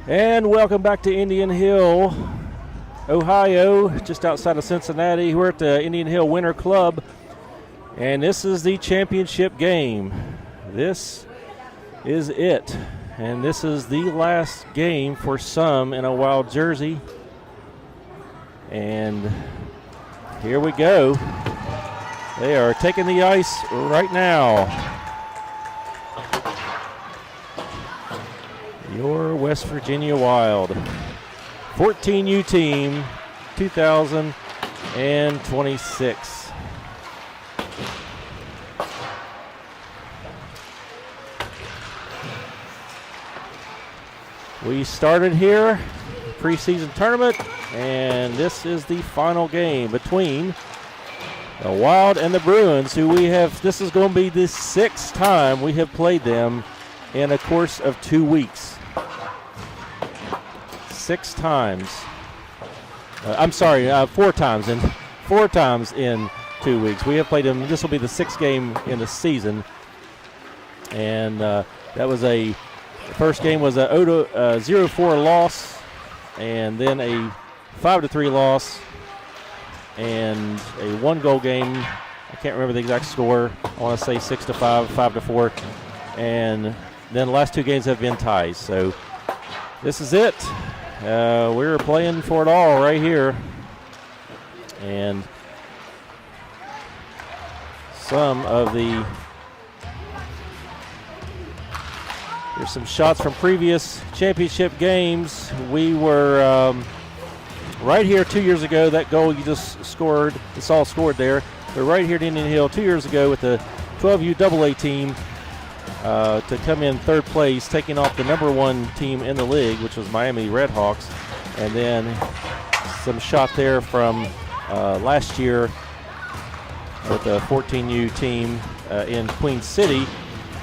And welcome back to Indian Hill, Ohio, just outside of Cincinnati. We're at the Indian Hill Winter Club, and this is the championship game. This is it, and this is the last game for some in a wild jersey. And here we go. They are taking the ice right now. Your West Virginia Wild 14U team 2026. We started here, preseason tournament, and this is the final game between the Wild and the Bruins, who this is going to be the sixth time we have played them in a course of 2 weeks. 6 times. 4 times. And 4 times in 2 weeks. We have played them. This will be the 6th game in the season. And the first game was a 0-4 loss, and then a 5-3 loss, and a 1-goal game. I can't remember the exact score. I want to say 6-5, 5-4, and then the last 2 games have been ties. So this is it. We're playing for it all right here. And here's some shots from previous championship games. We were right here 2 years ago. That goal you just scored, it's all scored there. We're right here at Indian Hill 2 years ago with the 12U AA team to come in 3rd place, taking off the number 1 team in the league, which was Miami Redhawks. And then some shot there from last year with the 14U team in Queen City.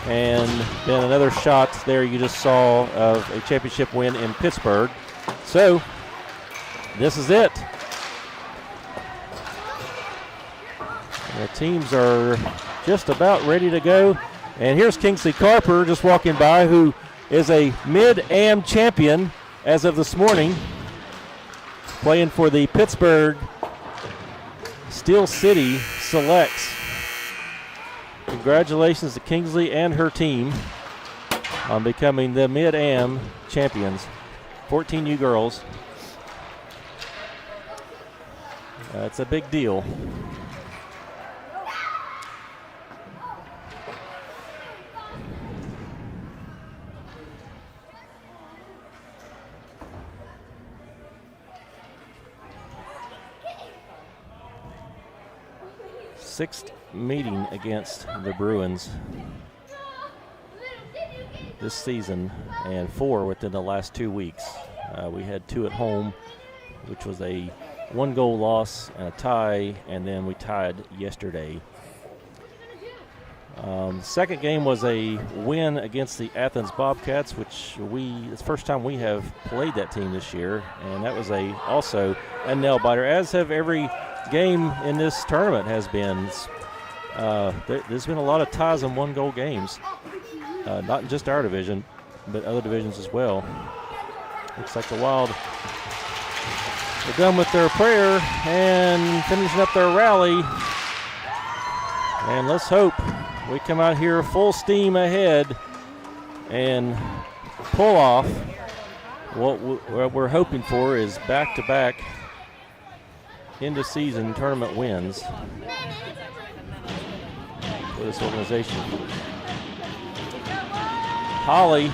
And then another shot there you just saw of a championship win in Pittsburgh. So this is it. The teams are just about ready to go. And here's Kingsley Carper just walking by, who is a mid-am champion as of this morning, playing for the Pittsburgh Steel City Selects. Congratulations to Kingsley and her team on becoming the mid-am champions. 14U girls. It's a big deal. Sixth meeting against the Bruins this season, and 4 within the last 2 weeks. We had 2 at home, which was a 1-goal loss and a tie, and then we tied yesterday. Second game was a win against the Athens Bobcats, which it's the first time we have played that team this year, and that was also a nail biter, as have every game in this tournament has been. There's been a lot of ties and 1-goal games, not in just our division, but other divisions as well. Looks like the Wild are done with their prayer and finishing up their rally. And let's hope we come out here full steam ahead and pull off what we're hoping for is back-to-back end-of-season tournament wins for this organization. Holly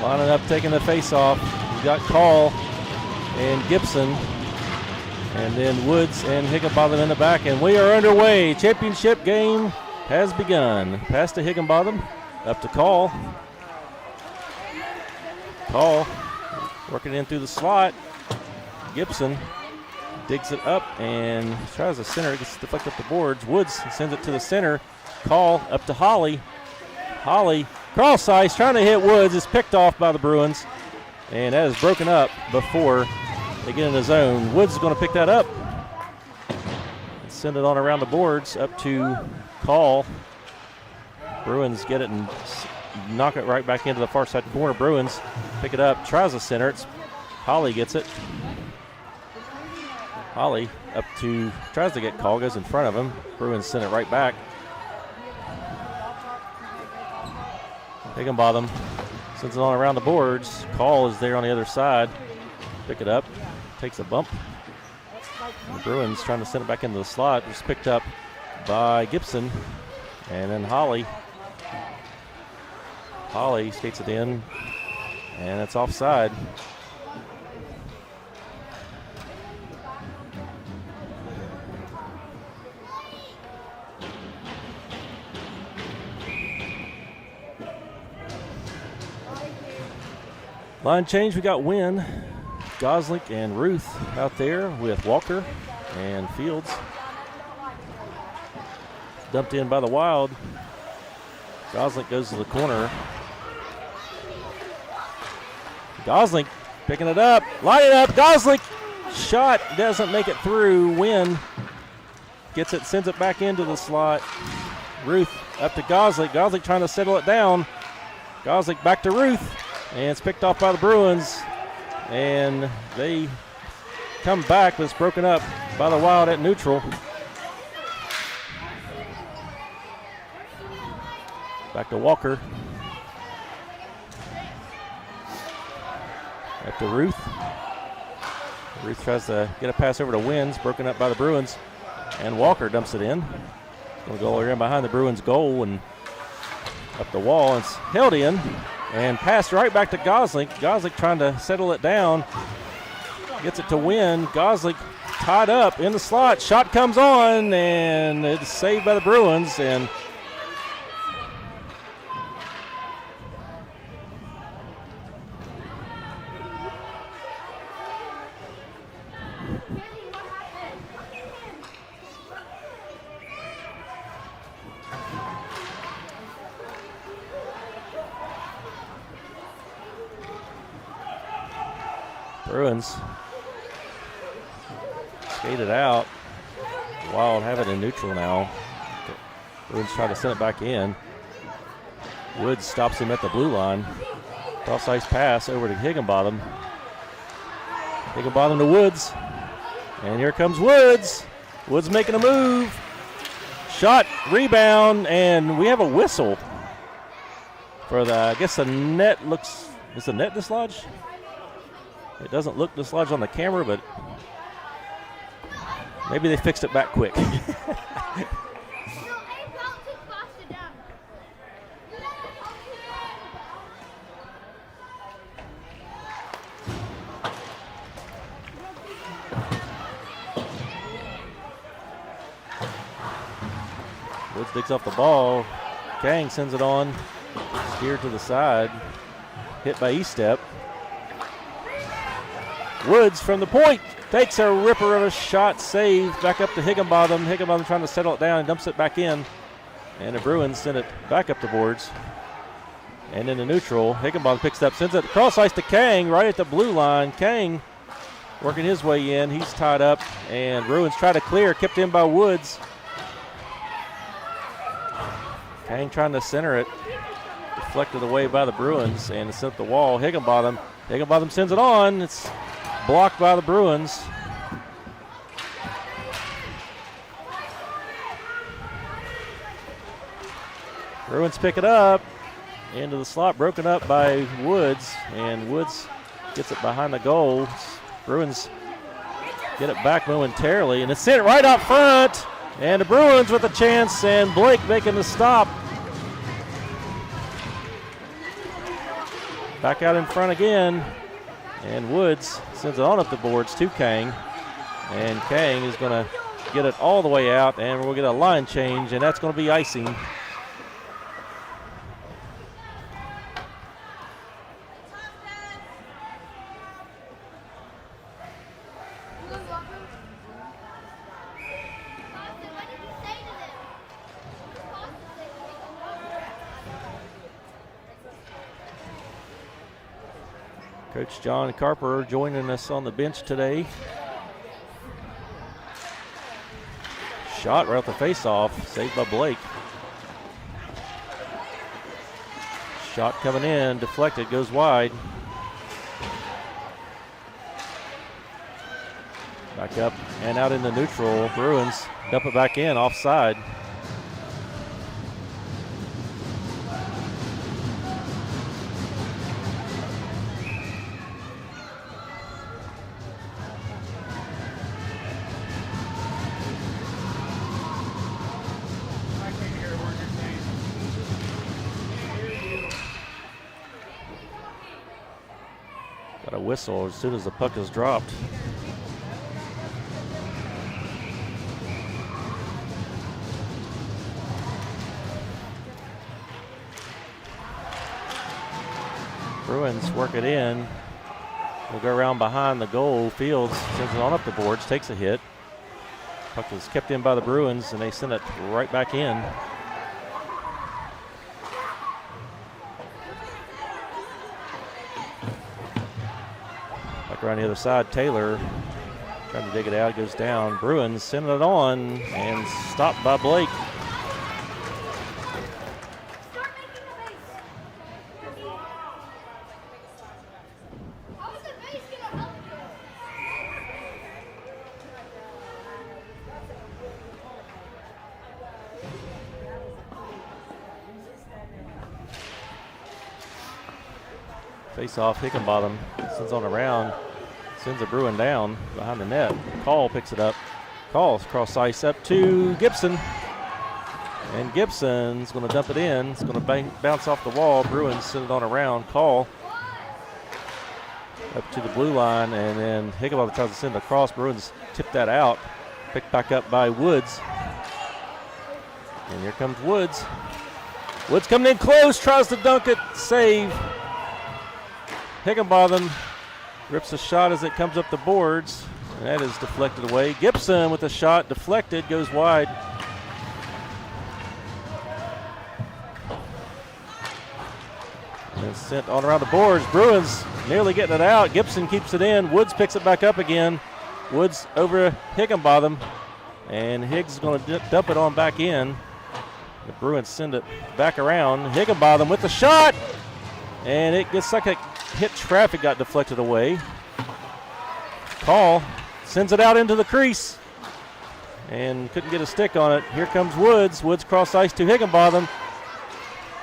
lining up, taking the face-off. We got Call and Gibson, and then Woods and Higginbotham in the back, and we are underway. Championship game has begun. Pass to Higginbotham, up to Call. Call working in through the slot. Gibson digs it up and tries the center. It gets deflected up the boards. Woods sends it to the center. Call up to Holly. Holly, cross ice, trying to hit Woods. It's picked off by the Bruins, and that is broken up before they get in the zone. Woods is going to pick that up and send it on around the boards up to Call. Bruins get it and knock it right back into the far side corner. Bruins pick it up, tries to center. Holly gets it. Holly up to, tries to get call, goes in front of him. Bruins send it right back. Higginbotham sends it on around the boards. Call is there on the other side. Pick it up, takes a bump. The Bruins trying to send it back into the slot. It's picked up by Gibson. And then Holly skates it in, and it's offside. Line change, we got Wynn, Gosling, and Ruth out there with Walker and Fields. Dumped in by the Wild. Gosling goes to the corner. Gosling picking it up, line it up. Gosling shot doesn't make it through. Wynn gets it, sends it back into the slot. Ruth up to Gosling. Gosling trying to settle it down. Gosling back to Ruth, and it's picked off by the Bruins. And they come back, but it's broken up by the Wild at neutral. Back to Walker. Back to Ruth. Ruth tries to get a pass over to Wynn. Broken up by the Bruins. And Walker dumps it in. Going to go in behind the Bruins goal and up the wall. It's held in and passed right back to Gosling. Gosling trying to settle it down. Gets it to Wynn. Gosling tied up in the slot. Shot comes on and it's saved by the Bruins. And Bruins skated out. Wild have it in neutral now. Bruins try to send it back in. Woods stops him at the blue line. Cross ice pass over to Higginbotham. Higginbotham to Woods. And here comes Woods. Woods making a move. Shot, rebound, and we have a whistle for the, I guess the net looks, is the net dislodged? It doesn't look dislodged on the camera, but maybe they fixed it back quick. Woods digs off the ball. Kang sends it on. Steered to the side. Hit by Estep. Woods from the point takes a ripper of a shot, saved back up to Higginbotham. Higginbotham trying to settle it down and dumps it back in. And the Bruins send it back up the boards. And in the neutral, Higginbotham picks it up, sends it across ice to Kang right at the blue line. Kang working his way in. He's tied up, and Bruins try to clear, kept in by Woods. Kang trying to center it, deflected away by the Bruins, and it's up the wall. Higginbotham sends it on. It's blocked by the Bruins. Bruins pick it up into the slot, broken up by Woods, and Woods gets it behind the goal. Bruins get it back momentarily, and it's sent right out front, and the Bruins with a chance, and Blake making the stop. Back out in front again, and Woods sends it on up the boards to Kang, and Kang is going to get it all the way out, and we'll get a line change, and that's going to be icing. Coach John Carper joining us on the bench today. Shot right off the face-off, saved by Blake. Shot coming in, deflected, goes wide. Back up and out into neutral. Bruins dump it back in, offside. Got a whistle as soon as the puck is dropped. Bruins work it in. We'll go around behind the goal. Fields sends it on up the boards, takes a hit. Puck was kept in by the Bruins, and they send it right back in. Back around the other side, Taylor trying to dig it out, goes down. Bruins sending it on and stopped by Blake. Face off, Hickenbottom sends on around, sends a Bruin down behind the net. Call picks it up. Calls cross ice up to Gibson. And Gibson's going to dump it in. It's going to bounce off the wall. Bruins send it on around. Call up to the blue line, and then Hickenbottom tries to send it across. Bruins tip that out. Picked back up by Woods. And here comes Woods. Woods coming in close, tries to dunk it, save. Hickenbottom rips a shot as it comes up the boards, and that is deflected away. Gibson with a shot, deflected, goes wide. And it's sent on around the boards. Bruins nearly getting it out. Gibson keeps it in. Woods picks it back up again. Woods over Hickenbottom, and Higgs is going to dump it on back in. The Bruins send it back around. Hickenbottom with the shot, and it gets like a hit traffic, got deflected away. Call sends it out into the crease and couldn't get a stick on it. Here comes Woods. Woods cross ice to Hickenbottom.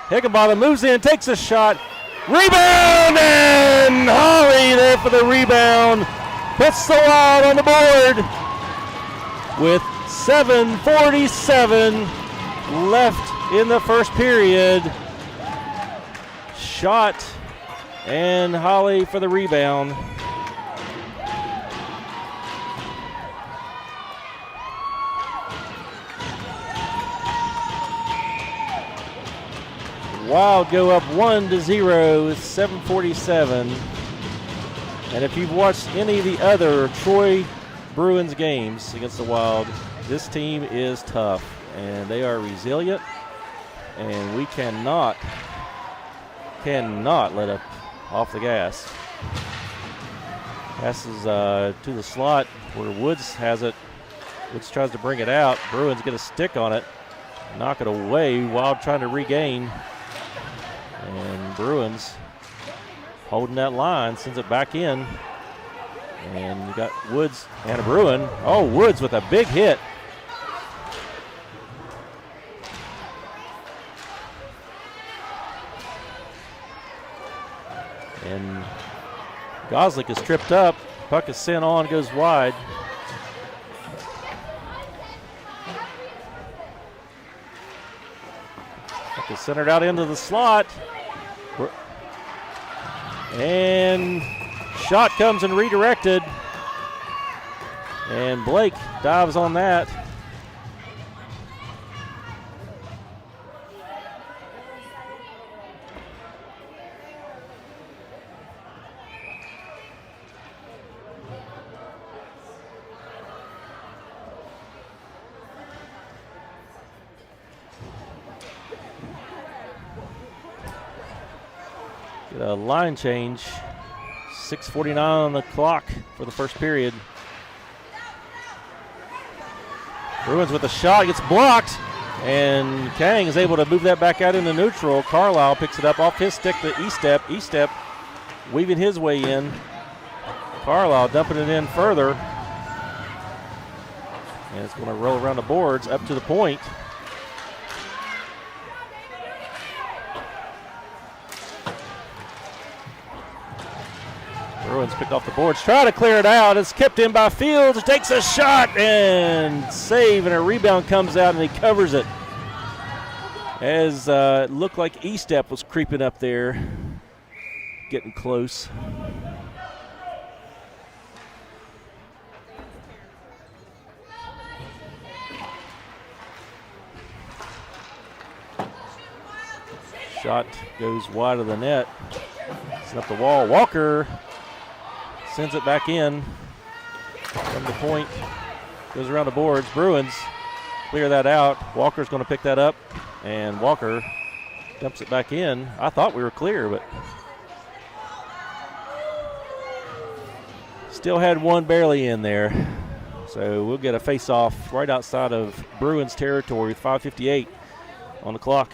Hickenbottom moves in, takes a shot. Rebound, and Holly there for the rebound. Puts the Wild on the board with 7:47 left in the first period. Shot and Holly for the rebound. Wild go up 1-0 with 7:47. And if you've watched any of the other Troy Bruins games against the Wild, this team is tough and they are resilient, and we cannot let up off the gas. Passes to the slot where Woods has it. Woods tries to bring it out. Bruins get a stick on it, knock it away. Wild trying to regain. And Bruins holding that line, sends it back in. And you got Woods and a Bruin. Oh, Woods with a big hit. And Goslick is tripped up. Puck is sent on, goes wide. Puck is centered out into the slot. And shot comes and redirected. And Blake dives on that. A line change. 6:49 on the clock for the first period. Bruins with a shot, gets blocked. And Kang is able to move that back out into neutral. Carlisle picks it up off his stick to E-Step. E-Step weaving his way in. Carlisle dumping it in further. And it's going to roll around the boards up to the point. Bruins picked off the boards, try to clear it out. It's kept in by Fields, takes a shot and save, and a rebound comes out and he covers it. As it looked like E-Step was creeping up there, getting close. Shot goes wide of the net. It's up the wall. Walker sends it back in from the point. Goes around the boards. Bruins clear that out. Walker's going to pick that up, and Walker dumps it back in. I thought we were clear, but still had one barely in there. So we'll get a face-off right outside of Bruins territory with 5:58 on the clock.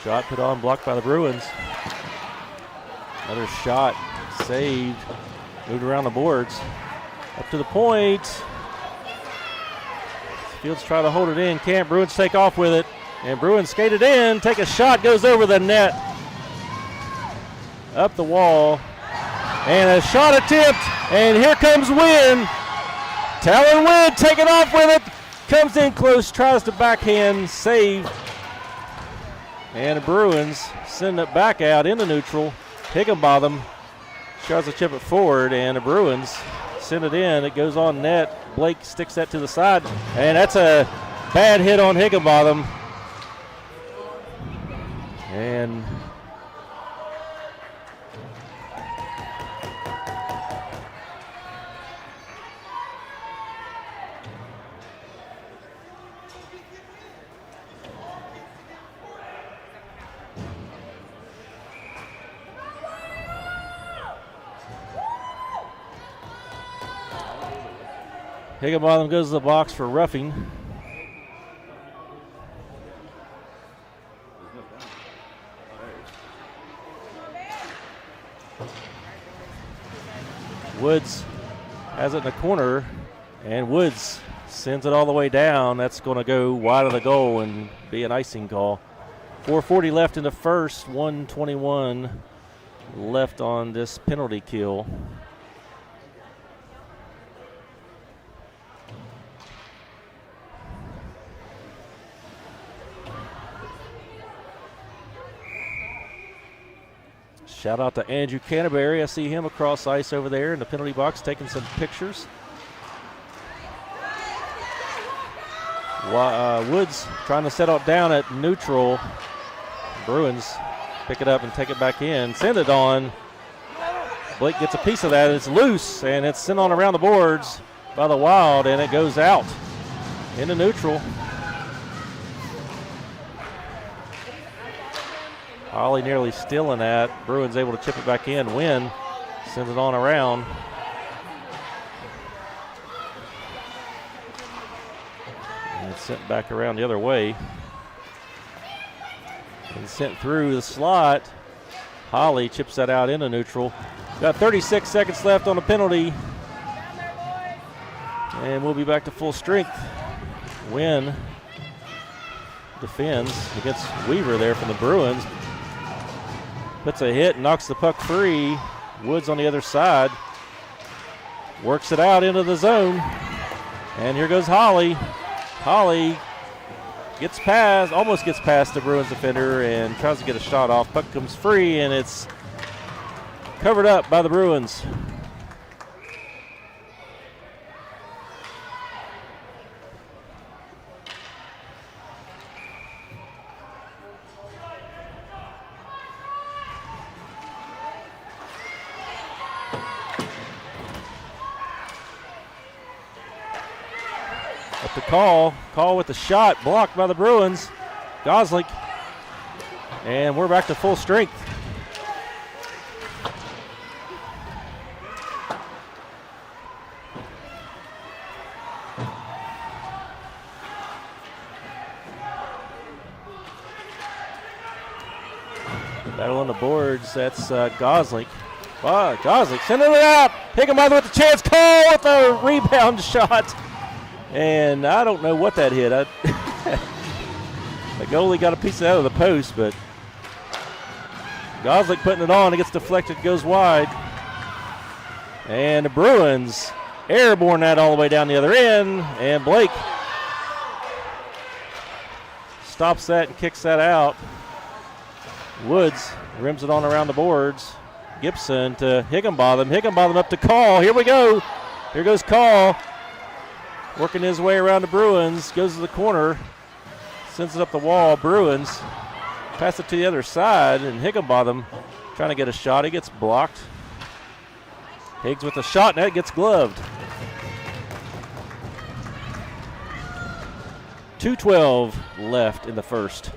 Shot put on, blocked by the Bruins. Another shot, saved, moved around the boards. Up to the point. Fields try to hold it in, can't. Bruins take off with it. And Bruins skated in, take a shot, goes over the net. Up the wall. And a shot attempt, and here comes Wynn. Talon Wynn taking off with it. Comes in close, tries to backhand, save. And the Bruins send it back out into neutral. Higginbotham tries to chip it forward, and the Bruins send it in. It goes on net. Blake sticks that to the side, and that's a bad hit on Higginbotham. And Higginbotham goes to the box for roughing. Woods has it in the corner, and Woods sends it all the way down. That's going to go wide of the goal and be an icing call. 4:40 left in the first, 1:21 left on this penalty kill. Shout out to Andrew Canterbury. I see him across ice over there in the penalty box taking some pictures. Woods trying to settle it down at neutral. Bruins pick it up and take it back in. Send it on. Blake gets a piece of that. It's loose, and it's sent on around the boards by the Wild, and it goes out into neutral. Ollie nearly stealing that. Bruins able to chip it back in. Wynn sends it on around. And it's sent back around the other way. And sent through the slot. Holly chips that out into neutral. Got 36 seconds left on the penalty. And we'll be back to full strength. Wynn defends against Weaver there from the Bruins. Puts a hit and knocks the puck free. Woods on the other side. Works it out into the zone. And here goes Holly. Holly gets past, almost gets past the Bruins defender and tries to get a shot off. Puck comes free, and it's covered up by the Bruins. Up to Call with the shot, blocked by the Bruins. Gosling. And we're back to full strength. Battle on the boards, that's Gosling. Gosling sending it out. Higginbotham with the chance. Cole with a rebound shot. And I don't know what that hit. The goalie got a piece out of the post, but Gosling putting it on. It gets deflected, goes wide. And the Bruins airborne that all the way down the other end. And Blake stops that and kicks that out. Woods rims it on around the boards. Gibson to Higginbotham. Higginbotham up to Call. Here we go. Here goes Call. Working his way around the Bruins. Goes to the corner. Sends it up the wall. Bruins pass it to the other side. And Higginbotham trying to get a shot. He gets blocked. Higgs with a shot. Net gets gloved. 2:12 left in the first.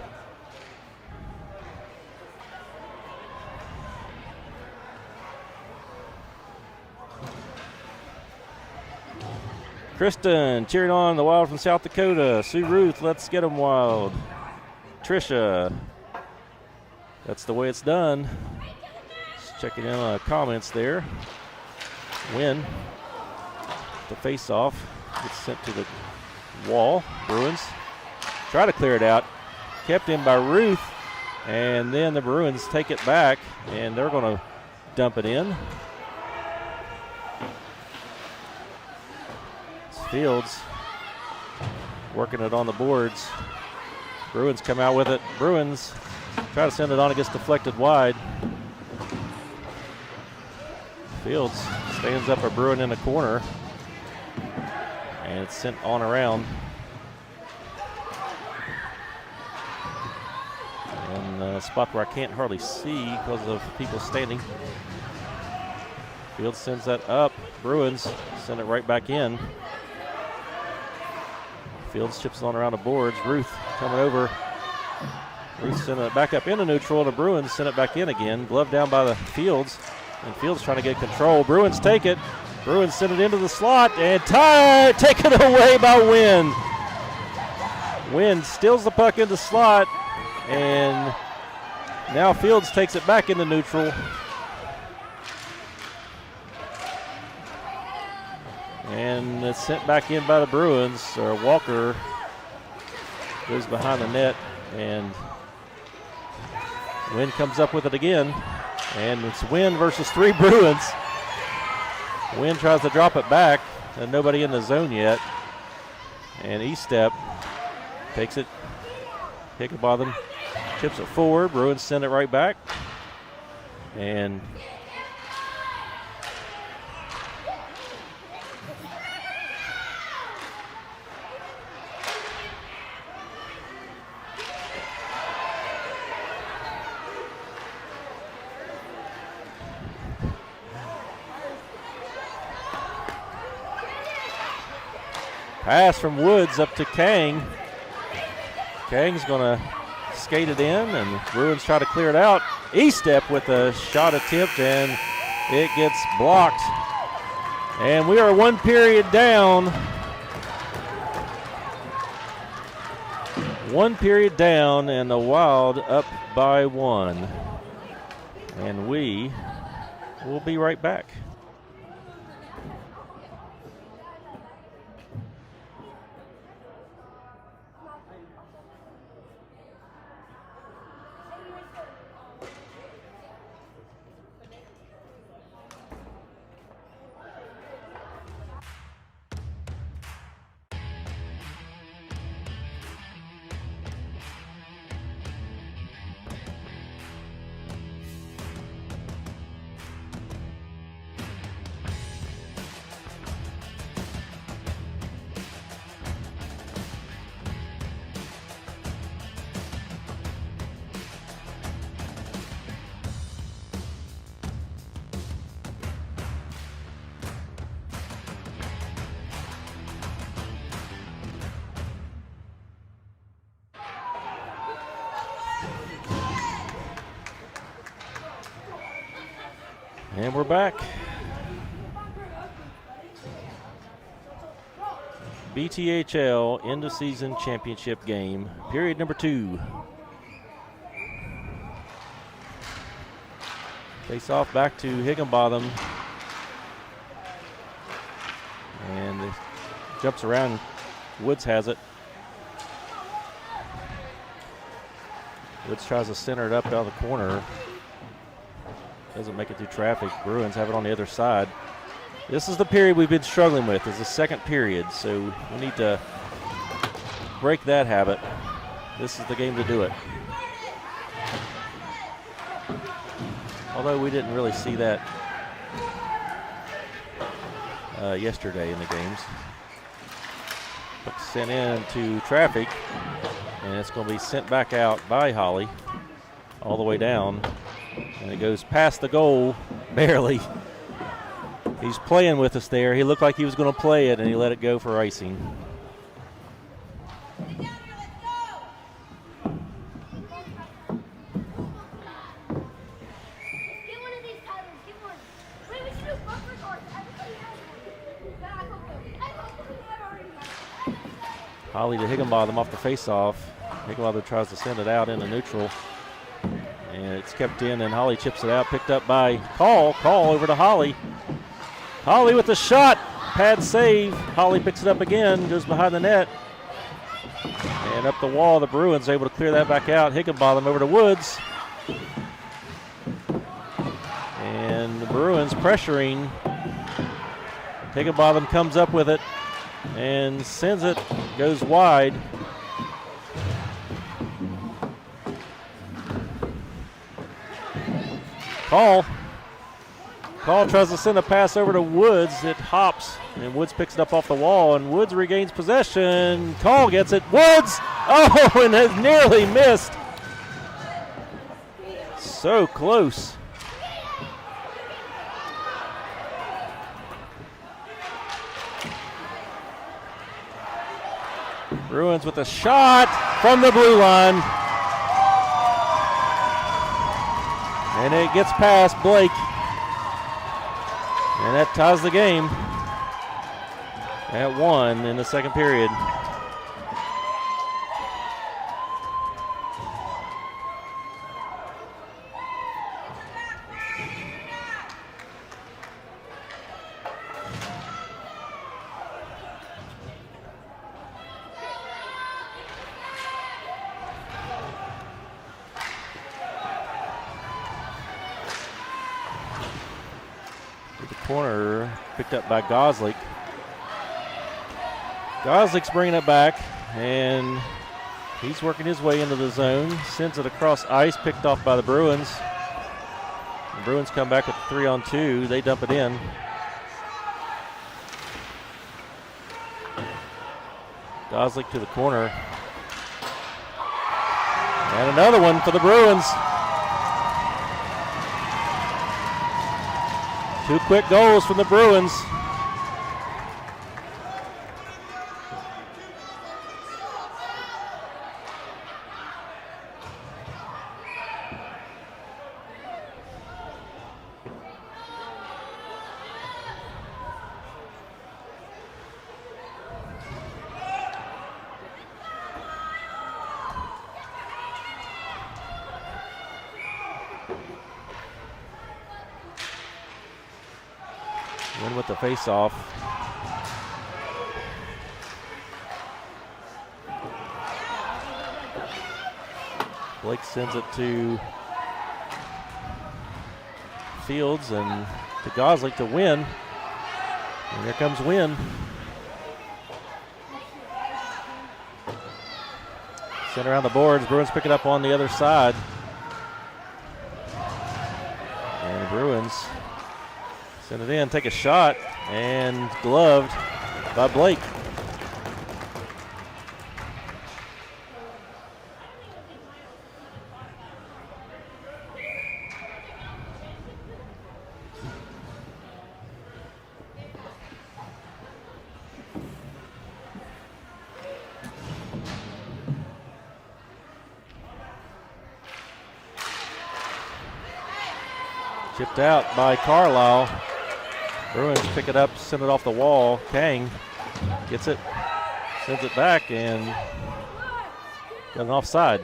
Kristen cheering on the Wild from South Dakota. Sue Ruth, let's get them Wild. Trisha, that's the way it's done. Just checking in on comments there. Win. The face-off gets sent to the wall. Bruins try to clear it out. Kept in by Ruth, and then the Bruins take it back, and they're going to dump it in. Fields working it on the boards. Bruins come out with it. Bruins try to send it on. It gets deflected wide. Fields stands up a Bruin in the corner. And it's sent on around. In a spot where I can't hardly see because of people standing. Fields sends that up. Bruins send it right back in. Fields chips it on around the boards. Ruth coming over. Ruth sent it back up into neutral, and the Bruins send it back in again. Glove down by the Fields, and Fields trying to get control. Bruins take it. Bruins send it into the slot, and taken away by Wynn. Wynn steals the puck in the slot, and now Fields takes it back into neutral. And it's sent back in by the Bruins. Walker goes behind the net, and Wynn comes up with it again. And it's Wynn versus 3 Bruins. Wynn tries to drop it back, and nobody in the zone yet. And Estep takes it. Higginbotham chips it forward. Bruins send it right back. And pass from Woods up to Kang. Kang's going to skate it in, and Bruins try to clear it out. Estep with a shot attempt, and it gets blocked. And we are 1 period down. 1 period down, and the Wild up by 1. And we will be right back. And we're back. BTHL end of season championship game, period number 2. Face off back to Higginbotham. And it jumps around. Woods has it. Woods tries to center it up down the corner. Doesn't make it through traffic. Bruins have it on the other side. This is the period we've been struggling with. It's the second period, so we need to break that habit. This is the game to do it. Although we didn't really see that yesterday in the games. But sent into traffic, and it's going to be sent back out by Holly all the way down. And it goes past the goal, barely. He's playing with us there. He looked like he was going to play it, and he let it go for icing. Holly to Higginbotham off the face-off. Higginbotham tries to send it out into neutral. And it's kept in, and Holly chips it out, picked up by Call. Call over to Holly. Holly with the shot. Pad save. Holly picks it up again, goes behind the net. And up the wall, the Bruins able to clear that back out. Higginbotham over to Woods. And the Bruins pressuring. Higginbotham comes up with it and sends it, goes wide. Call tries to send a pass over to Woods. It hops, and Woods picks it up off the wall, and Woods regains possession. Call gets it. Woods! Oh, and has nearly missed. So close. Bruins with a shot from the blue line. And it gets past Blake. And that ties the game at 1 in the second period. Corner picked up by Goslick. Goslick's bringing it back, and he's working his way into the zone. Sends it across ice, picked off by the Bruins. The Bruins come back with a 3-on-2. They dump it in. Goslick to the corner. And another one for the Bruins. 2 quick goals from the Bruins. Win with the face-off. Blake sends it to Fields and to Goslick to Win. And here comes Win. Sent around the boards. Bruins pick it up on the other side. And the Bruins send it in, take a shot, and gloved by Blake. Chipped out by Carlisle. Bruins pick it up, send it off the wall. Kang gets it, sends it back, and got an offside.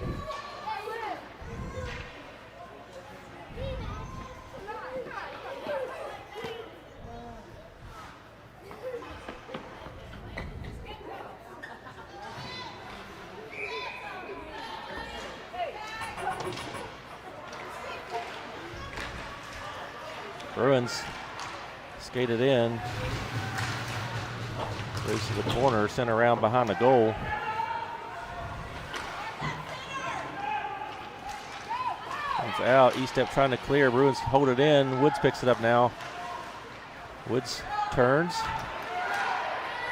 Bruins skated in, race to the corner, sent around behind the goal. Comes out, E-step trying to clear, Bruins hold it in, Woods picks it up now. Woods turns,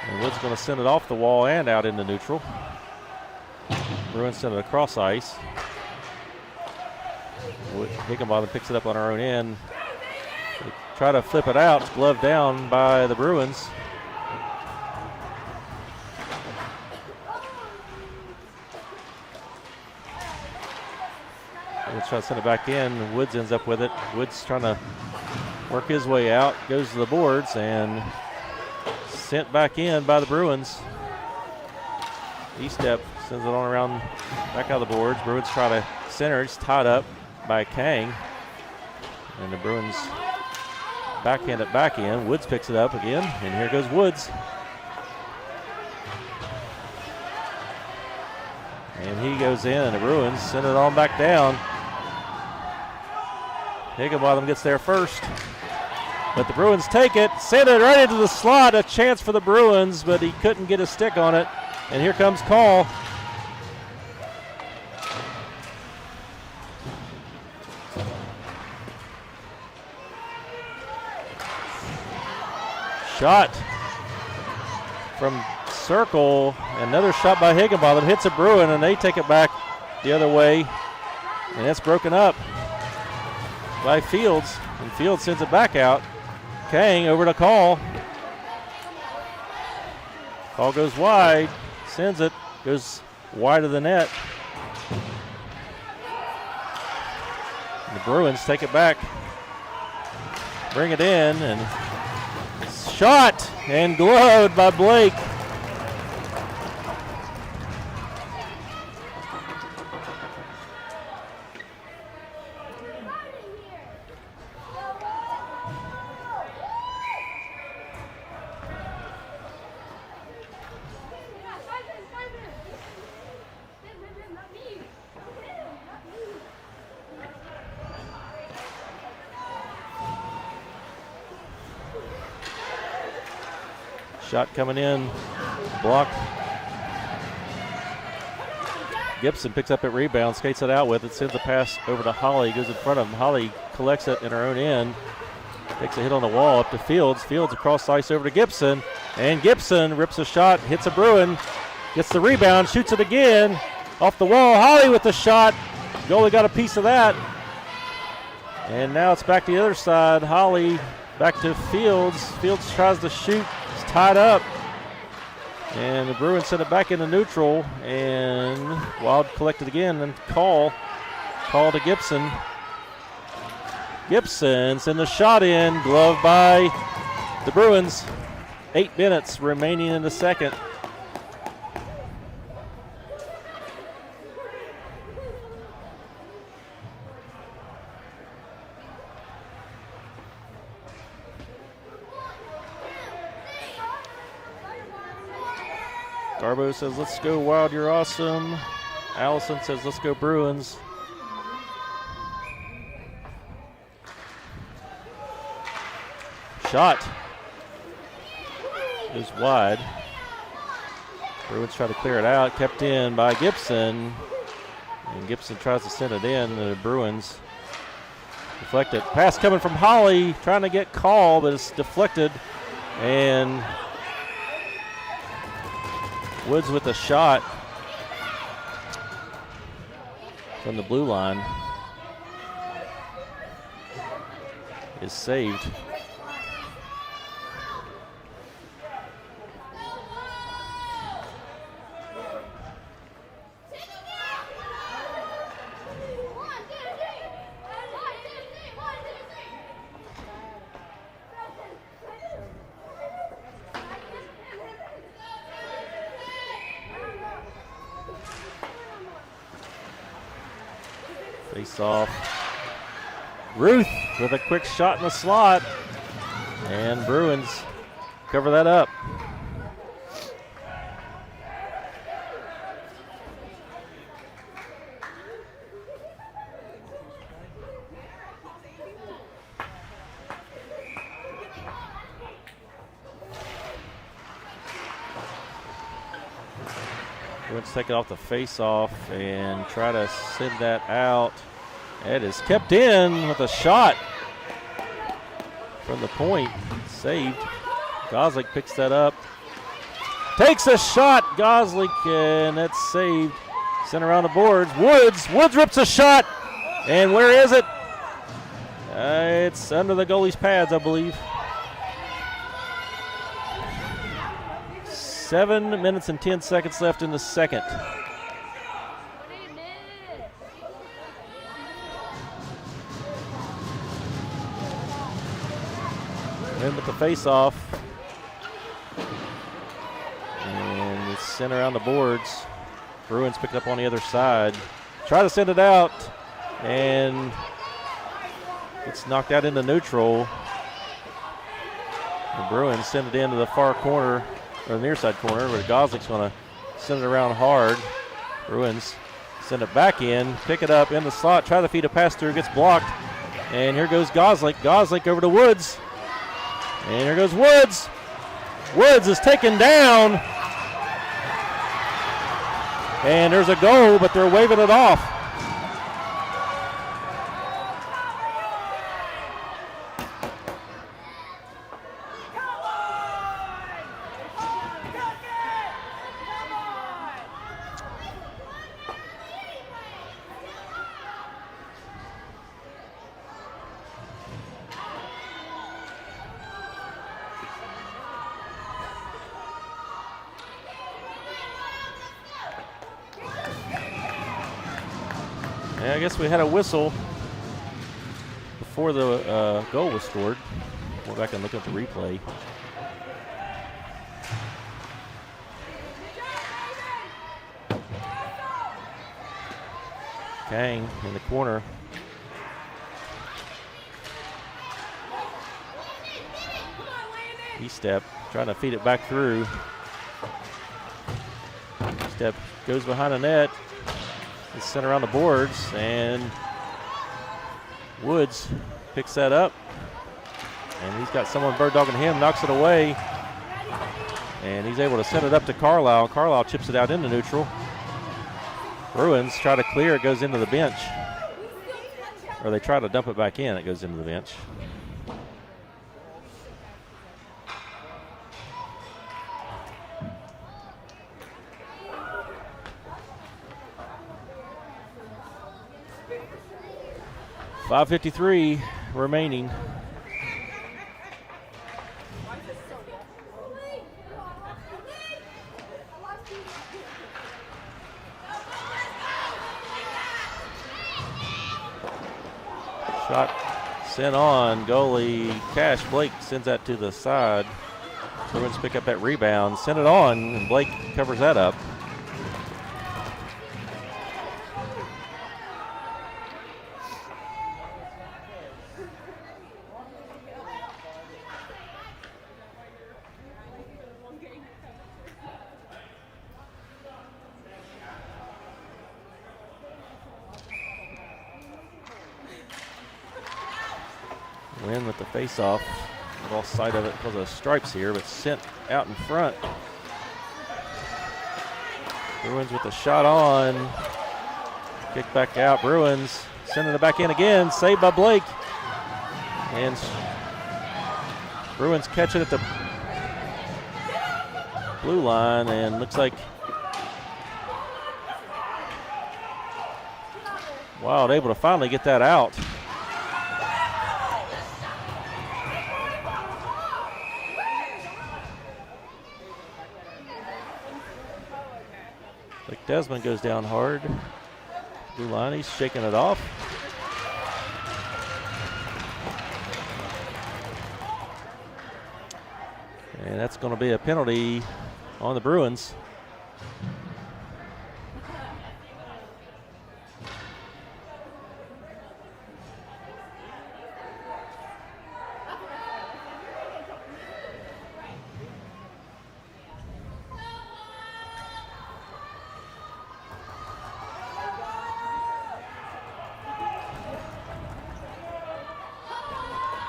and Woods going to send it off the wall and out into neutral. Bruins send it across ice. Higginbotham picks it up on our own end. They try to flip it out, it's gloved down by the Bruins. Let's try to send it back in. Woods ends up with it. Woods trying to work his way out, goes to the boards, and sent back in by the Bruins. E-step sends it on around, back out of the boards. Bruins try to center, it's tied up by Kang. And the Bruins backhand it back in. Woods picks it up again, and here goes Woods. And he goes in, and the Bruins send it on back down. Higginbotham gets there first, but the Bruins take it, send it right into the slot. A chance for the Bruins, but he couldn't get a stick on it. And here comes Call. Shot from circle, another shot by Higginbotham, hits a Bruin, and they take it back the other way, and it's broken up by Fields, and Fields sends it back out. Kang over to Call. Call goes wide, sends it, goes wide of the net. And the Bruins take it back, bring it in, and shot and gloved by Blake. Shot coming in, blocked. Gibson picks up at rebound, skates it out with it, sends a pass over to Holly, goes in front of him. Holly collects it in her own end, takes a hit on the wall up to Fields. Fields across the ice over to Gibson, and Gibson rips a shot, hits a Bruin, gets the rebound, shoots it again, off the wall. Holly with the shot, goalie got a piece of that. And now it's back to the other side. Holly back to Fields. Fields tries to shoot. Tied up, and the Bruins send it back into neutral, and Wild collected again, and Call to Gibson. Gibson sends the shot in, gloved by the Bruins. 8 minutes remaining in the second. Garbo says, let's go Wild, you're awesome. Allison says, let's go Bruins. Shot is wide. Bruins try to clear it out, kept in by Gibson. And Gibson tries to send it in, the Bruins deflect it. Pass coming from Holly, trying to get Call, but it's deflected. And Woods with a shot from the blue line is saved. Face off. Ruth with a quick shot in the slot. And Bruins cover that up. Bruins take it off the face-off and try to send that out. It is kept in with a shot from the point. Saved. Goslick picks that up. Takes a shot. Goslick, and that's saved. Sent around the boards. Woods rips a shot. And where is it? It's under the goalie's pads, I believe. 7 minutes and 10 seconds left in the second. In with the face-off. And it's sent around the boards. Bruins pick it up on the other side. Try to send it out. And it's knocked out into neutral. The Bruins send it into the far corner, or the near side corner, where Goslick's going to send it around hard. Bruins send it back in, pick it up in the slot, try to feed a pass through, gets blocked. And here goes Goslick. Goslick over to Woods. And here goes Woods. Woods is taken down. And there's a goal, but they're waving it off. Yeah, I guess we had a whistle before the goal was scored. Go back and look at the replay. Kang in the corner. E-step, trying to feed it back through. Step goes behind the net. It's sent around the boards, and Woods picks that up. And he's got someone bird dogging him, knocks it away. And he's able to send it up to Carlisle. Carlisle chips it out into neutral. Bruins try to clear, it goes into the bench. Or they try to dump it back in, it goes into the bench. .553 remaining. Shot sent on. Goalie Cash Blake sends that to the side. Bruins pick up that rebound, send it on, and Blake covers that up. Win with the face-off. I've lost sight of it because of stripes here, but sent out in front. Bruins with the shot on. Kick back out. Bruins sending it back in again. Saved by Blake. And Bruins catch it at the blue line, and looks like Wild able to finally get that out. Desmond goes down hard. Blue line, he's shaking it off. And that's going to be a penalty on the Bruins.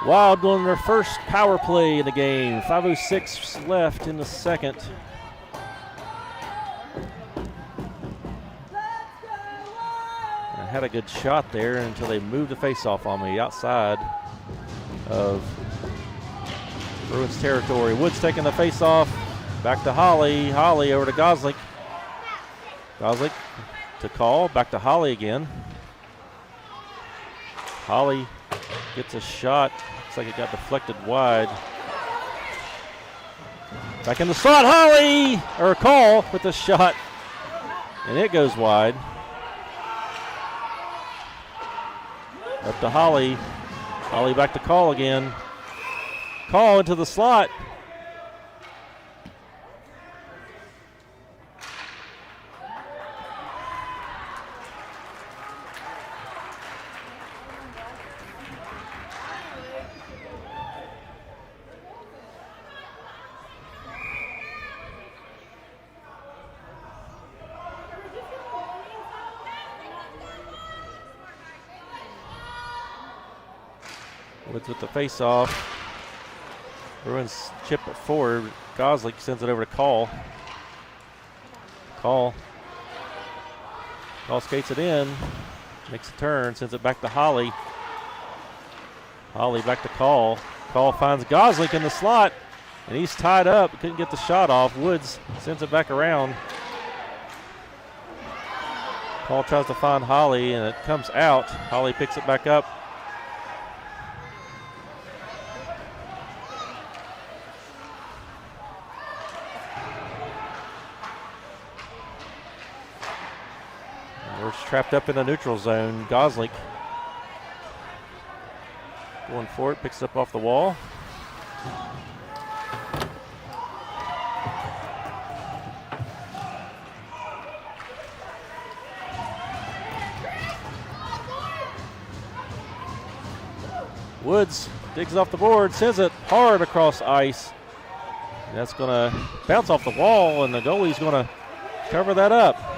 Wild going their first power play in the game. 5:06 left in the second. I had a good shot there until they moved the face-off on me outside of Bruins territory. Woods taking the face-off. Back to Holly. Holly over to Gosling. Gosling to call. Back to Holly again. Holly gets a shot. Looks like it got deflected wide. Back in the slot. Holly, or Call with the shot. And it goes wide. Up to Holly. Holly back to Call again. Call into the slot. Woods with the face-off. Bruins chip it forward. Gosling sends it over to Call. Call skates it in. Makes a turn. Sends it back to Holly. Holly back to Call. Call finds Gosling in the slot. And he's tied up. Couldn't get the shot off. Woods sends it back around. Call tries to find Holly, and it comes out. Holly picks it back up. Trapped up in the neutral zone. Gosling going for it, picks it up off the wall. Woods digs it off the board, sends it hard across ice. And that's going to bounce off the wall, and the goalie's going to cover that up.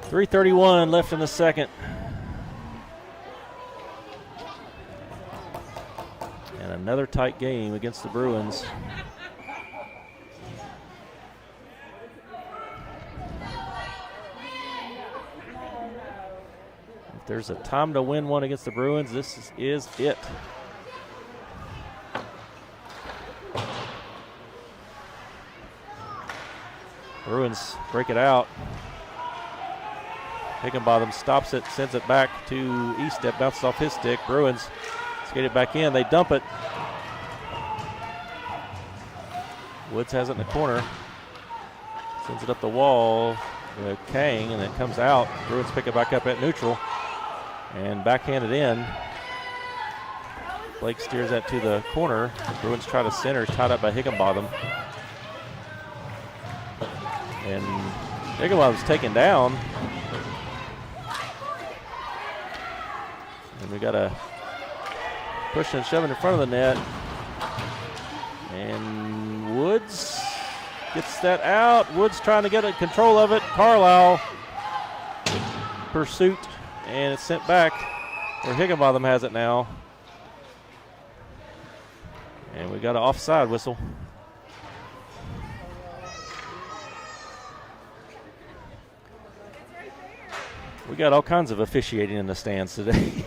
3:31 left in the second. And another tight game against the Bruins. If there's a time to win one against the Bruins, this is it. Bruins break it out. Higginbotham stops it, sends it back to Eastep, bounces off his stick. Bruins skate it back in. They dump it. Woods has it in the corner. Sends it up the wall to Kang, and it comes out. Bruins pick it back up at neutral and backhanded in. Blake steers that to the corner. Bruins try to center, tied up by Higginbotham. And Higginbotham's taken down. And we got a push and shove in front of the net. And Woods gets that out. Woods trying to get control of it. Carlisle pursuit, and it's sent back where Higginbotham has it now. And we got an offside whistle. We got all kinds of officiating in the stands today.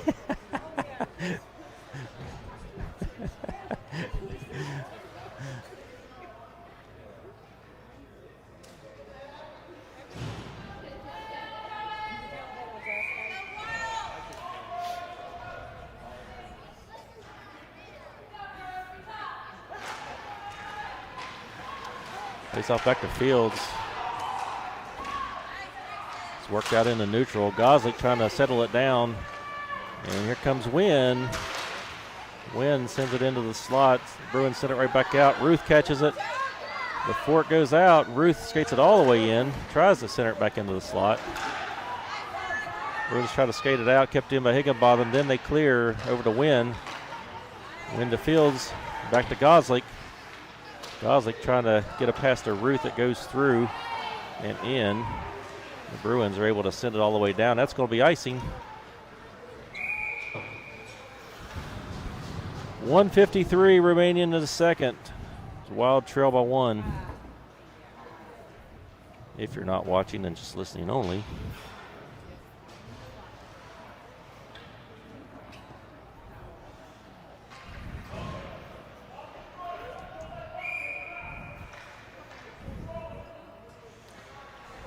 Face off back to Fields. It's worked out into neutral. Gosling trying to settle it down. And here comes Wynn. Wynn sends it into the slot. Bruins send it right back out. Ruth catches it. Before it goes out, Ruth skates it all the way in. Tries to center it back into the slot. Bruins try to skate it out. Kept in by Higginbotham. Then they clear over to Wynn. Wynn to Fields. Back to Gosling. Gosling trying to get a pass to Ruth that goes through. and in. The Bruins are able to send it all the way down. That's going to be icing. 1:53 remaining in the second. It's a Wild trail by 1. If you're not watching and just listening only.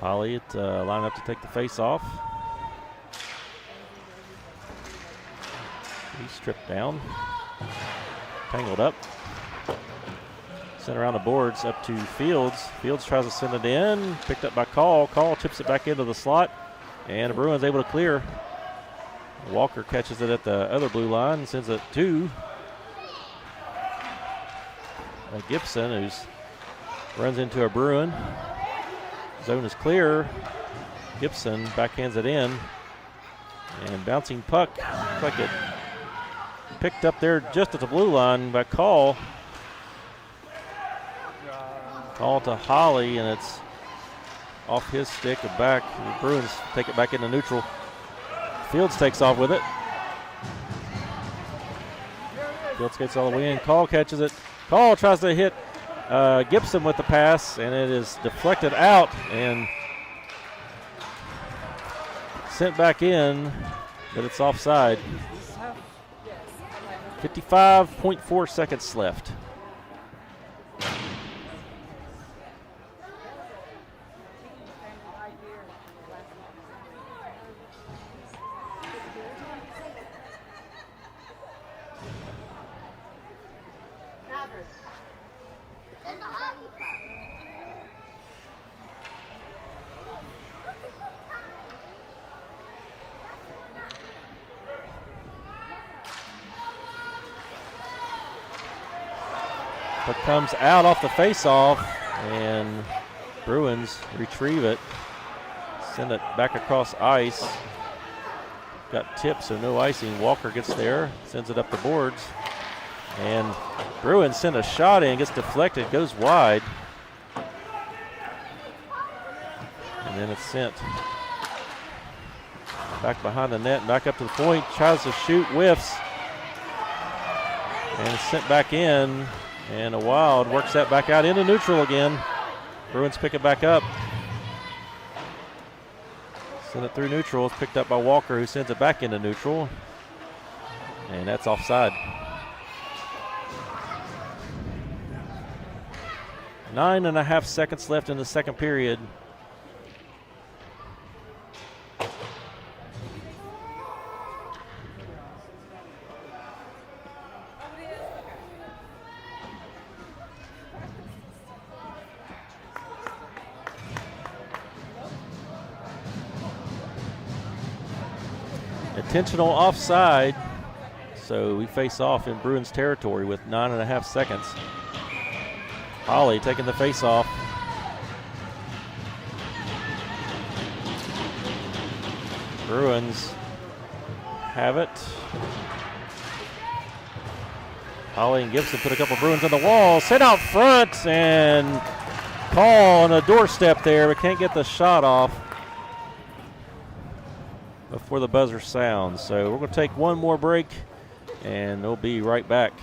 Holly line up to take the face off. He's stripped down. Tangled up. Sent around the boards up to Fields. Fields tries to send it in. Picked up by Call. Call tips it back into the slot. And the Bruins able to clear. Walker catches it at the other blue line and sends it to Gibson, who runs into a Bruin. Zone is clear. Gibson backhands it in. And bouncing puck. Looks like it picked up there just at the blue line by Call. Call to Holly, and it's off his stick and back. The Bruins take it back into neutral. Fields takes off with it. Fields gets all the way in. Call catches it. Call tries to hit Gibson with the pass, and it is deflected out and sent back in, but it's offside. 55.4 seconds left. But comes out off the face-off, and Bruins retrieve it. Send it back across ice. Got tipped, so no icing. Walker gets there, sends it up the boards. And Bruins send a shot in, gets deflected, goes wide. And then it's sent back behind the net and back up to the point. Tries to shoot, whiffs. And it's sent back in. And a Wild works that back out into neutral again. Bruins pick it back up. Send it through neutral. It's picked up by Walker, who sends it back into neutral. And that's offside. 9.5 seconds left in the second period. Intentional offside, so we face off in Bruins territory with 9.5 seconds. Holly taking the face off. Bruins have it. Holly and Gibson put a couple Bruins on the wall, sent out front, and Call on the doorstep there, but can't get the shot off before the buzzer sounds. So we're going to take one more break, and we'll be right back.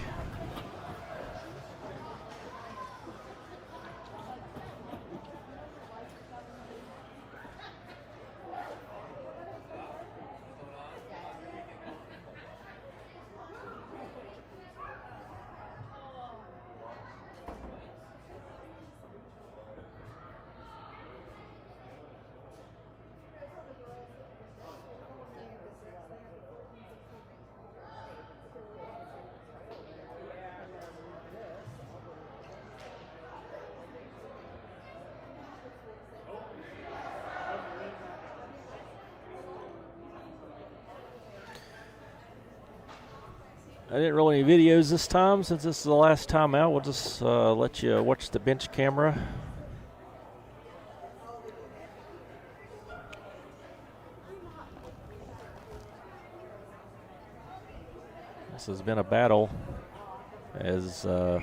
I didn't roll any videos this time since this is the last time out. We'll just let you watch the bench camera. This has been a battle, as the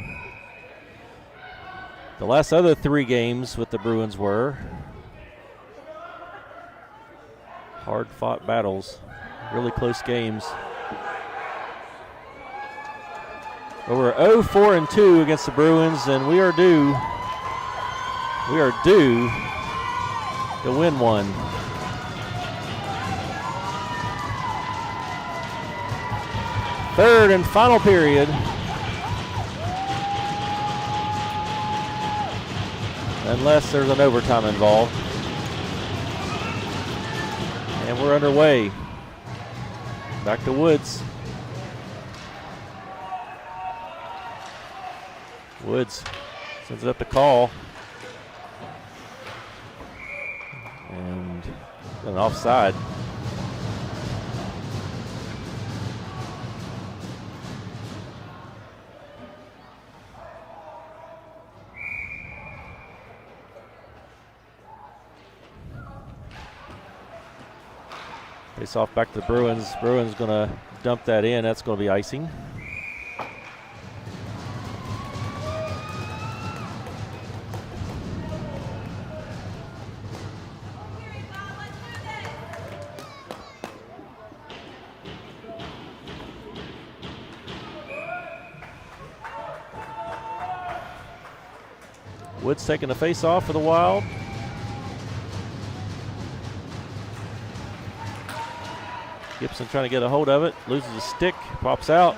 last other 3 games with the Bruins were. Hard-fought battles, really close games. But we're 0-4-2 against the Bruins, and we are due to win one. Third and final period. Unless there's an overtime involved. And we're underway. Back to Woods. Woods sends it up to Call. And an offside. Face off back to the Bruins. Bruins going to dump that in. That's going to be icing. Woods taking the face off for the Wild. Gibson trying to get a hold of it, loses a stick, pops out.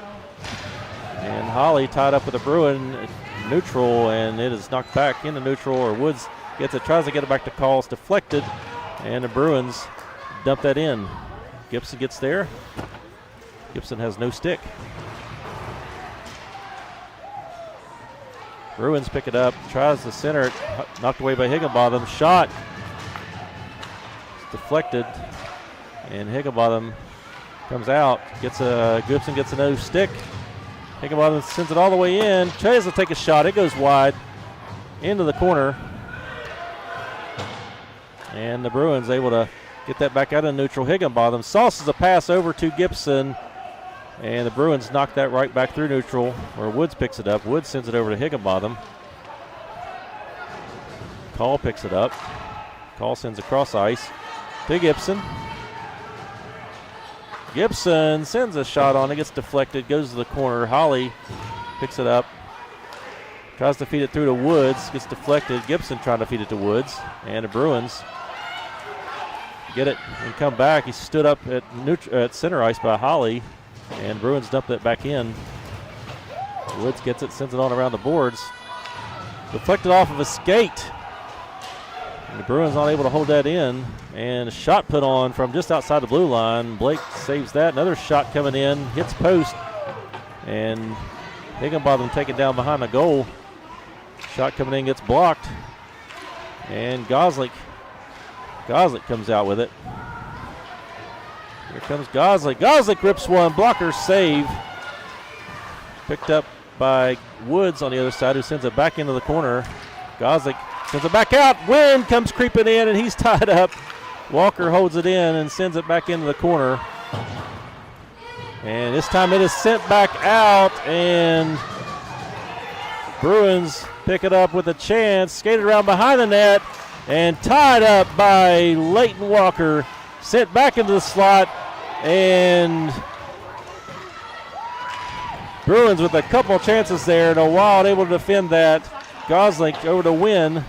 And Holly tied up with a Bruin neutral, and it is knocked back into neutral, or Woods gets it, tries to get it back to Call, it's deflected, and the Bruins dump that in. Gibson gets there. Gibson has no stick. Bruins pick it up, tries to center it, knocked away by Higginbotham. Shot, it's deflected, and Higginbotham comes out. Gibson gets a no stick. Higginbotham sends it all the way in. Tries to take a shot. It goes wide into the corner, and the Bruins able to get that back out of neutral. Higginbotham sauces a pass over to Gibson. And the Bruins knock that right back through neutral, where Woods picks it up. Woods sends it over to Higginbotham. Call picks it up. Call sends across ice to Gibson. Gibson sends a shot on it, gets deflected, goes to the corner. Holly picks it up, tries to feed it through to Woods, gets deflected. Gibson trying to feed it to Woods, and the Bruins get it and come back. He stood up at center ice by Holly. And Bruins dump it back in. Woods gets it, sends it on around the boards. Deflected off of a skate. And the Bruins not able to hold that in. And a shot put on from just outside the blue line. Blake saves that. Another shot coming in, hits post. And Higginbotham taken down behind the goal. Shot coming in gets blocked. And Goslick comes out with it. Here comes Goslick. Goslick rips one. Blocker save. Picked up by Woods on the other side, who sends it back into the corner. Goslick sends it back out. Wind comes creeping in, and he's tied up. Walker holds it in and sends it back into the corner. And this time it is sent back out, and Bruins pick it up with a chance. Skated around behind the net and tied up by Leighton Walker. Sent back into the slot, and Bruins with a couple chances there. The Wild able to defend that. Gosling over to Wynn.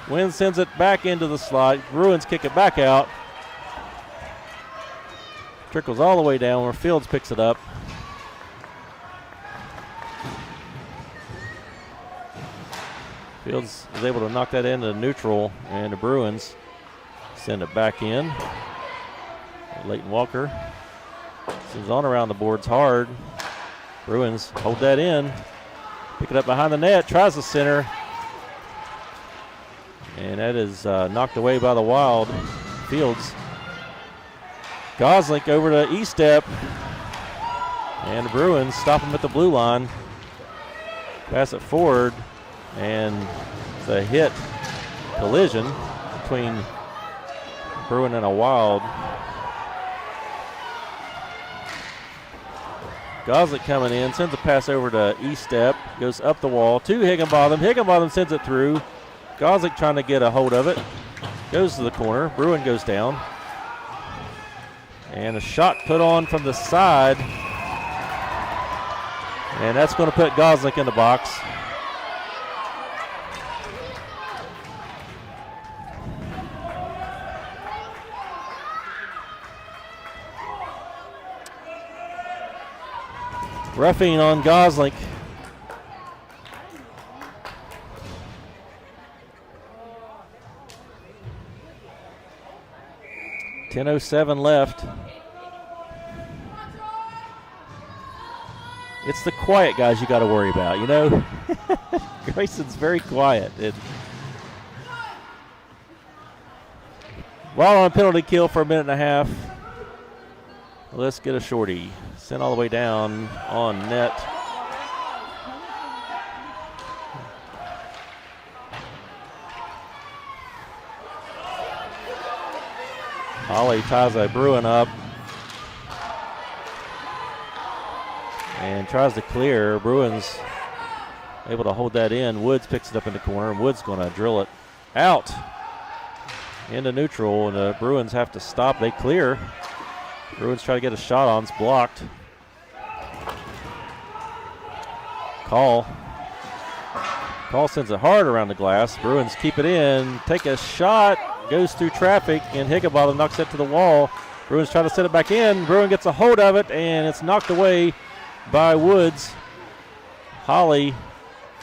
Wynn sends it back into the slot. Bruins kick it back out. Trickles all the way down where Fields picks it up. Fields is able to knock that into neutral, and the Bruins send it back in. Leighton Walker sends on around the boards hard. Bruins hold that in. Pick it up behind the net. Tries the center. And that is knocked away by the Wild. Fields. Gosling over to E-step. And the Bruins stop him at the blue line. Pass it forward. And it's a hit collision between Bruin and a Wild. Gosling coming in, sends a pass over to E-step, goes up the wall to Higginbotham. Higginbotham sends it through. Gosling trying to get a hold of it. Goes to the corner. Bruin goes down. And a shot put on from the side. And that's going to put Gosling in the box. Roughing on Gosling. .10:07 left. It's the quiet guys you got to worry about, you know. Grayson's very quiet. While on a penalty kill for a minute and a half, let's get a shorty. Sent all the way down on net. Holly ties a Bruin up and tries to clear. Bruins able to hold that in. Woods picks it up in the corner, and Woods going to drill it out into neutral, and the Bruins have to stop. They clear. Bruins try to get a shot on. It's blocked. Call sends it hard around the glass. Bruins keep it in, take a shot, goes through traffic, and Higginbotham knocks it to the wall. Bruins try to set it back in. Bruin gets a hold of it, and it's knocked away by Woods. Holly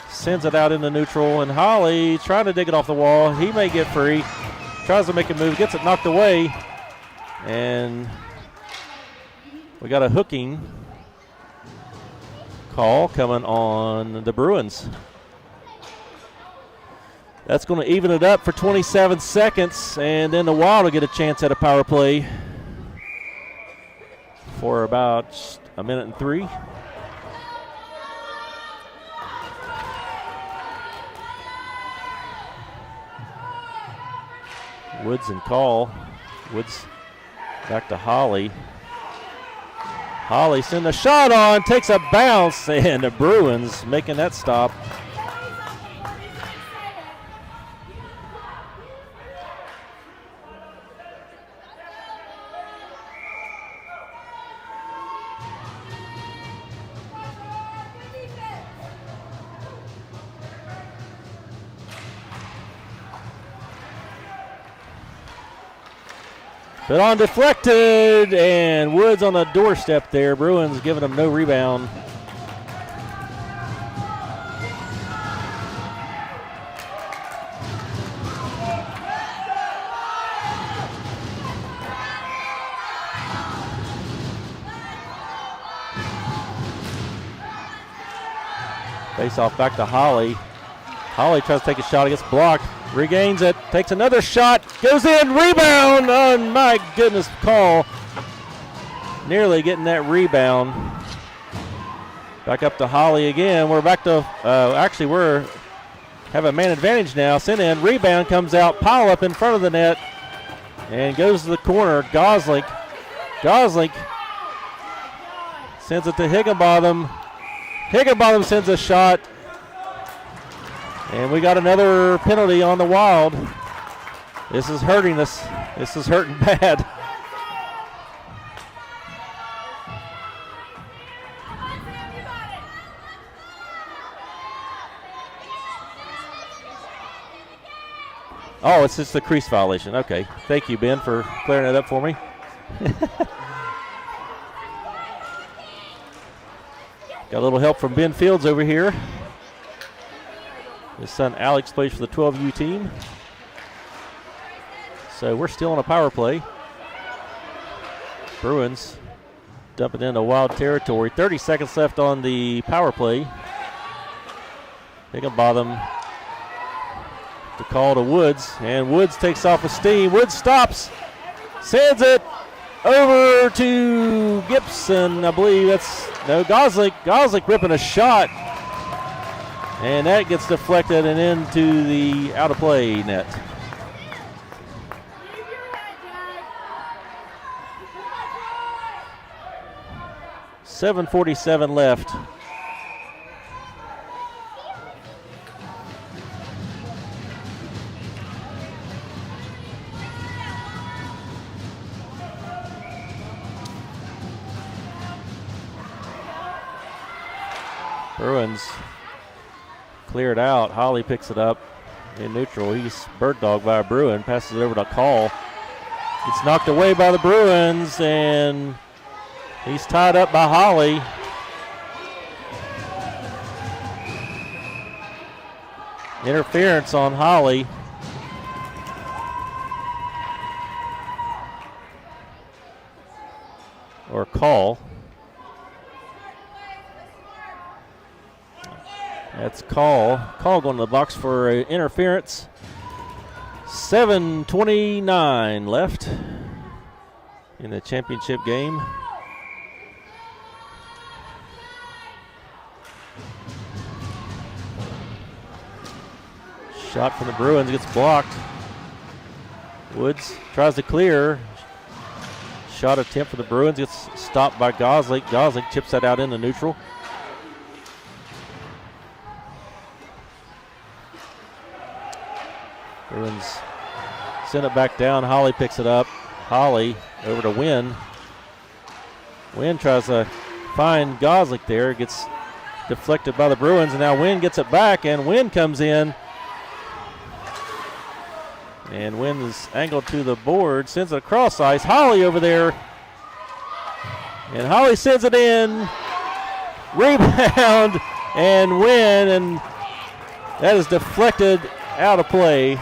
sends it out into neutral, and Holly trying to dig it off the wall. He may get free. Tries to make a move, gets it knocked away, and we got a hooking call coming on the Bruins. That's going to even it up for 27 seconds, and then the Wild will get a chance at a power play for about a minute and 3. Woods and Call. Woods back to Holly. Holly sends a shot on, takes a bounce, and the Bruins making that stop. But on deflected, and Woods on the doorstep there. Bruins giving them no rebound. Face off back to Holly. Holly tries to take a shot, it gets blocked. Regains it, takes another shot, goes in, rebound! Oh my goodness, Call nearly getting that rebound. Back up to Holly again. We're back to, actually we're have a man advantage now. Sent in, rebound comes out, pile up in front of the net, and goes to the corner. Gosling sends it to Higginbotham. Higginbotham sends a shot. And we got another penalty on the Wild. This is hurting us. This is hurting bad. Oh, it's just the crease violation. Okay. Thank you, Ben, for clearing that up for me. Got a little help from Ben Fields over here. His son Alex plays for the 12U team. So we're still on a power play. Bruins dumping into Wild territory. 30 seconds left on the power play. Higginbotham to call to Woods, and Woods takes off with steam. Woods stops, sends it over to Gibson. I believe that's, no, Gosling ripping a shot. And that gets deflected and into the out of play net. .747 left. Bruins clear it out. Holly picks it up in neutral. He's bird dogged by a Bruin. Passes it over to Call. Gets knocked away by the Bruins, and he's tied up by Holly. Interference on Holly. Or Call. That's Call. Call going to the box for interference. 7:29 left in the championship game. Shot from the Bruins gets blocked. Woods tries to clear. Shot attempt for the Bruins gets stopped by Gosling. Gosling chips that out into neutral. Bruins send it back down. Holly picks it up. Holly over to Wynn. Wynn tries to find Gosling there. Gets deflected by the Bruins, and now Wynn gets it back, and Wynn comes in. And Wynn is angled to the board, sends it across ice. Holly over there. And Holly sends it in. Rebound and Wynn, and that is deflected out of play.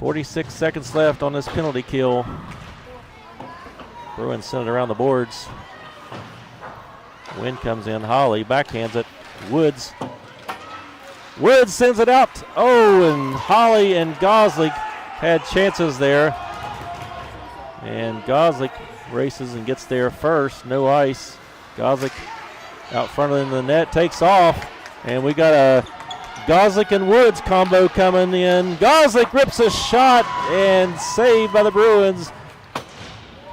.46 seconds left on this penalty kill. Bruins send it around the boards. Wynn comes in. Holly backhands it. Woods. Woods sends it out. Oh, and Holly and Gosling had chances there. And Gosling races and gets there first. No ice. Gosling out front of the net, takes off. And we got a Gosling and Woods combo coming in. Gosling rips a shot and saved by the Bruins.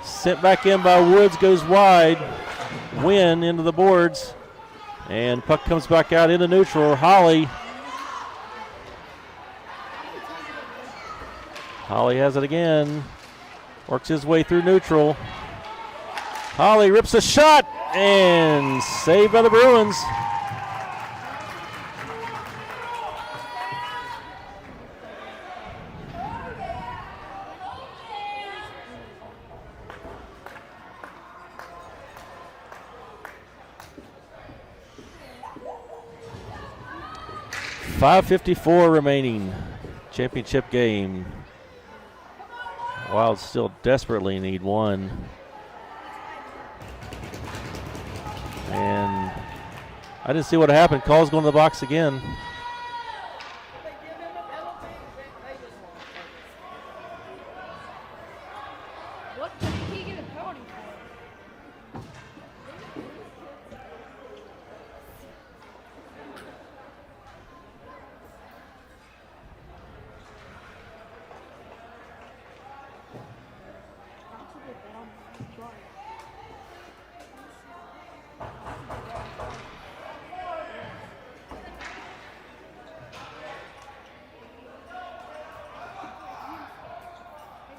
Sent back in by Woods, goes wide. Wynn into the boards. And puck comes back out into neutral. Holly has it again. Works his way through neutral. Holly rips a shot and saved by the Bruins. .554 remaining. Championship game. Wild still desperately need one. And I didn't see what happened. Call's going to the box again. What did he get a penalty for?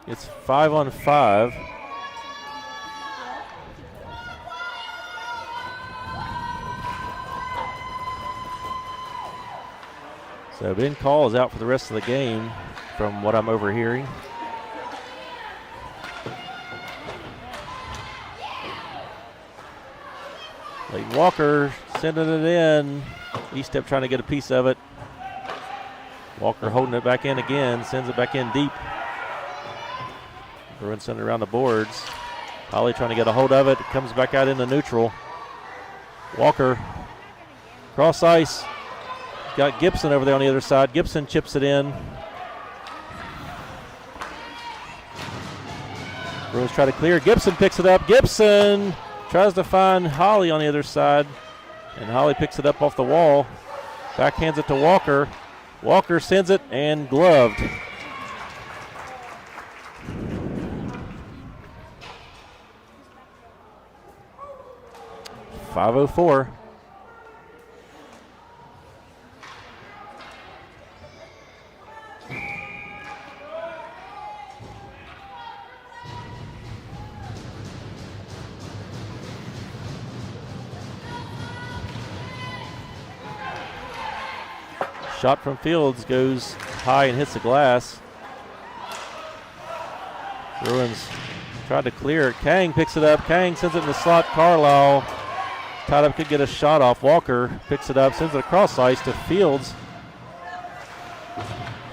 It's 5-on-5. So Ben Call is out for the rest of the game from what I'm overhearing. Leighton Walker sending it in. E-step trying to get a piece of it. Walker holding it back in again, sends it back in deep. Bruins sending it around the boards. Holly trying to get a hold of it. It comes back out into neutral. Walker cross ice. Got Gibson over there on the other side. Gibson chips it in. Bruins try to clear. Gibson picks it up. Gibson tries to find Holly on the other side. And Holly picks it up off the wall. Backhands it to Walker. Walker sends it and gloved. 5:04. Shot from Fields goes high and hits the glass. Bruins tried to clear it. Kang picks it up. Kang sends it in the slot. Carlisle tied up, could get a shot off. Walker picks it up, sends it across ice to Fields.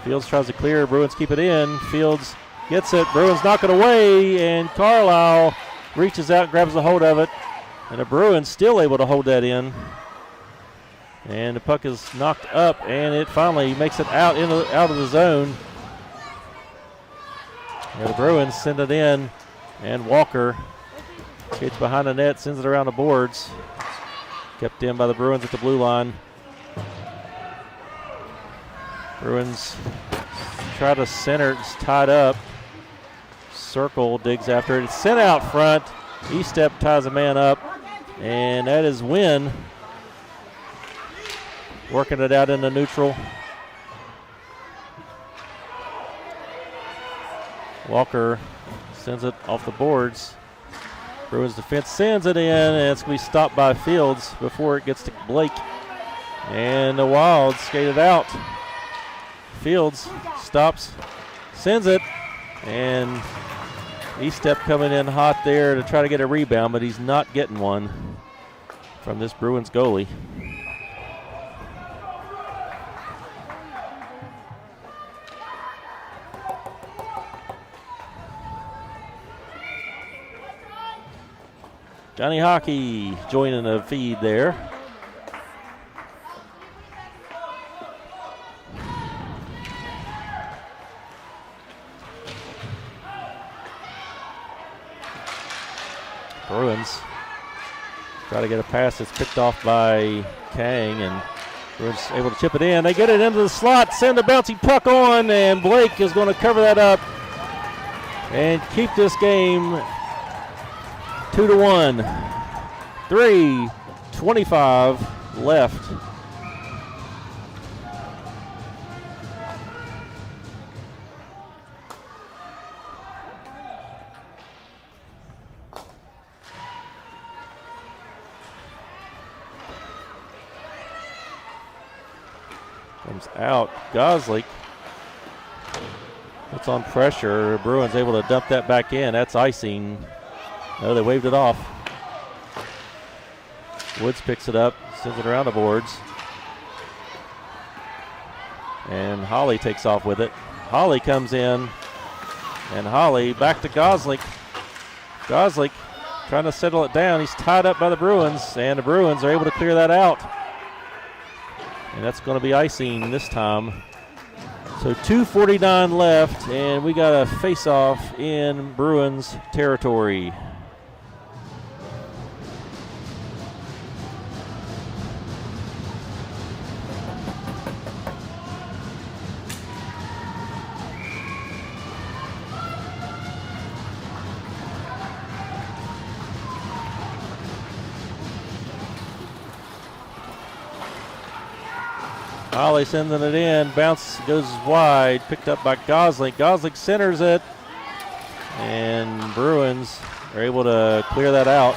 Fields tries to clear. Bruins keep it in. Fields gets it. Bruins knock it away, and Carlisle reaches out, grabs a hold of it, and the Bruins still able to hold that in. And the puck is knocked up, and it finally makes it out of the zone. And the Bruins send it in, and Walker gets behind the net, sends it around the boards. Kept in by the Bruins at the blue line. Bruins try to center, it's tied up. Circle digs after it. It's sent out front. E-step ties a man up, and that is Wynn working it out into neutral. Walker sends it off the boards. Bruins defense sends it in, and it's going to be stopped by Fields before it gets to Blake. And the Wild skated out. Fields stops, sends it, and E-step coming in hot there to try to get a rebound, but he's not getting one from this Bruins goalie. Johnny Hockey joining the feed there. Bruins try to get a pass that's picked off by Kang, and Bruins able to chip it in. They get it into the slot, send a bouncy puck on, and Blake is going to cover that up and keep this game 2-1. 3:25 left. Comes out. Goslik puts on pressure. Bruins able to dump that back in. That's icing. No, they waved it off. Woods picks it up, sends it around the boards. And Holly takes off with it. Holly comes in, and Holly back to Goslik. Goslik trying to settle it down. He's tied up by the Bruins, and the Bruins are able to clear that out. And that's going to be icing this time. So 2:49 left, and we got a face-off in Bruins territory. Holly sending it in, bounce goes wide, picked up by Gosling. Gosling centers it, and Bruins are able to clear that out.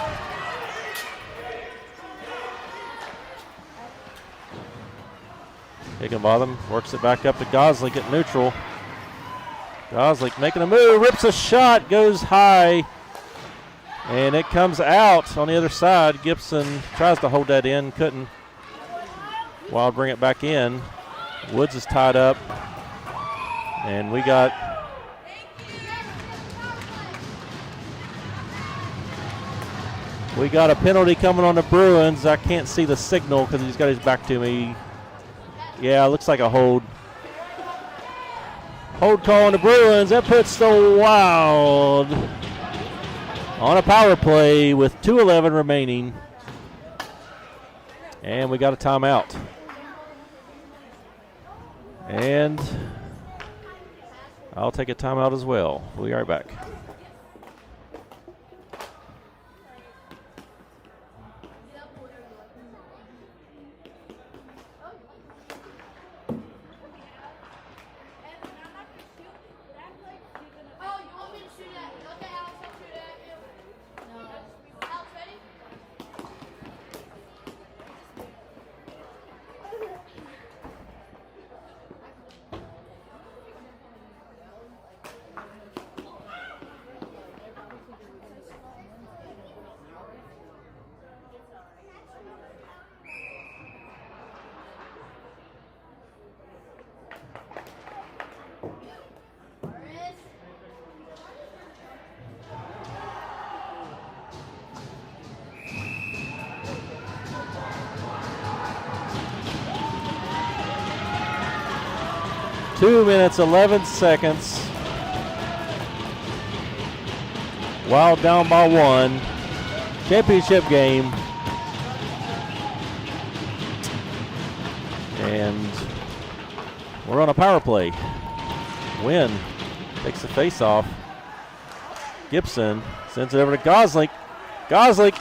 Higginbotham works it back up to Gosling at neutral. Gosling making a move, rips a shot, goes high, and it comes out on the other side. Gibson tries to hold that in, couldn't. Wild bring it back in. Woods is tied up. And we got a penalty coming on the Bruins. I can't see the signal because he's got his back to me. Yeah, it looks like a hold. Hold call on the Bruins. That puts the Wild on a power play with 2:11 remaining. And we got a timeout. And I'll take a timeout as well. We'll be right back. 2 minutes, 11 seconds. Wild down by 1. Championship game. And we're on a power play. Wynn takes the face off. Gibson sends it over to Gosling. Gosling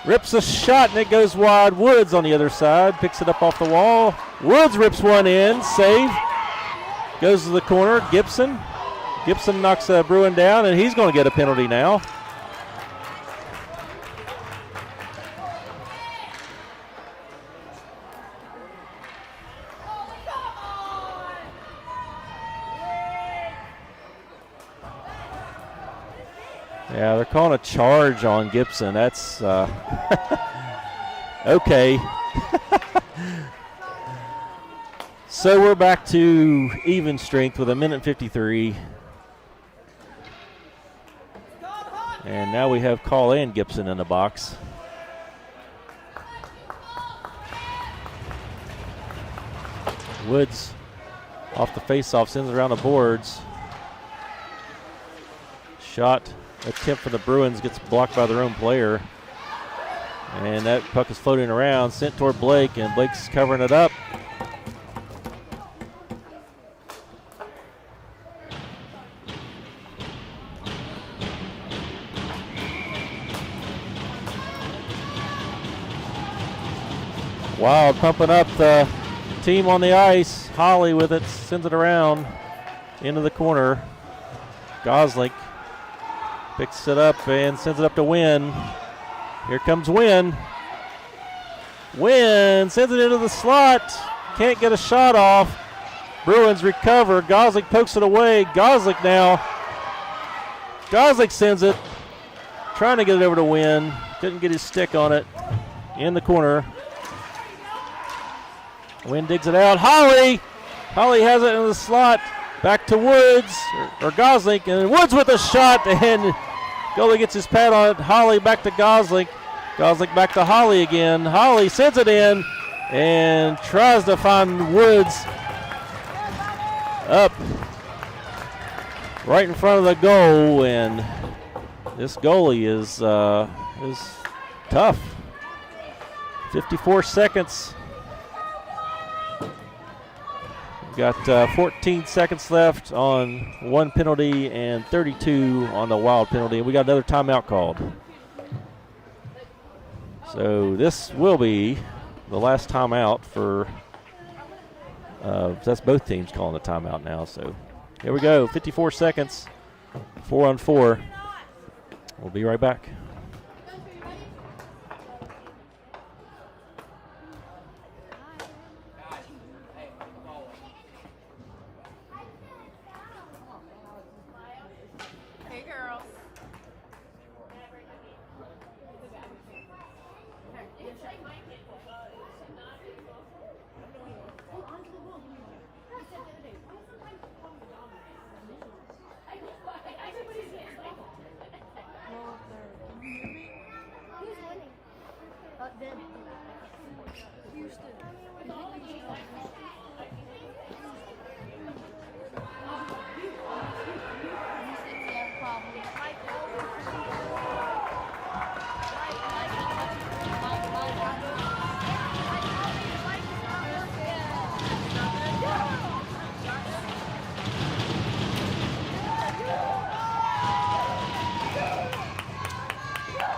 rips a shot and it goes wide. Woods on the other side picks it up off the wall. Woods rips one in, save. Goes to the corner. Gibson knocks Bruin down, and he's going to get a penalty now. Yeah, they're calling a charge on Gibson. That's okay. So we're back to even strength with 1:53. And now we have Call and Gibson in the box. Woods off the faceoff, sends it around the boards. Shot attempt for the Bruins gets blocked by their own player. And that puck is floating around, sent toward Blake, and Blake's covering it up. Wild pumping up the team on the ice. Holly with it, sends it around into the corner. Gosling picks it up and sends it up to Wynn. Here comes Wynn. Wynn sends it into the slot. Can't get a shot off. Bruins recover. Gosling pokes it away. Gosling now. Gosling sends it. Trying to get it over to Wynn. Couldn't get his stick on it. In the corner. Wynn digs it out. Holly has it in the slot. Back to Woods, or Gosling, and Woods with a shot, and goalie gets his pad on it. Holly back to Gosling. Gosling back to Holly again. Holly sends it in and tries to find Woods up right in front of the goal, and this goalie is tough. 54 seconds. Got 14 seconds left on one penalty and 32 on the Wild penalty. And we got another timeout called. So this will be the last timeout for, that's both teams calling a timeout now. So here we go, 54 seconds, 4-on-4. We'll be right back.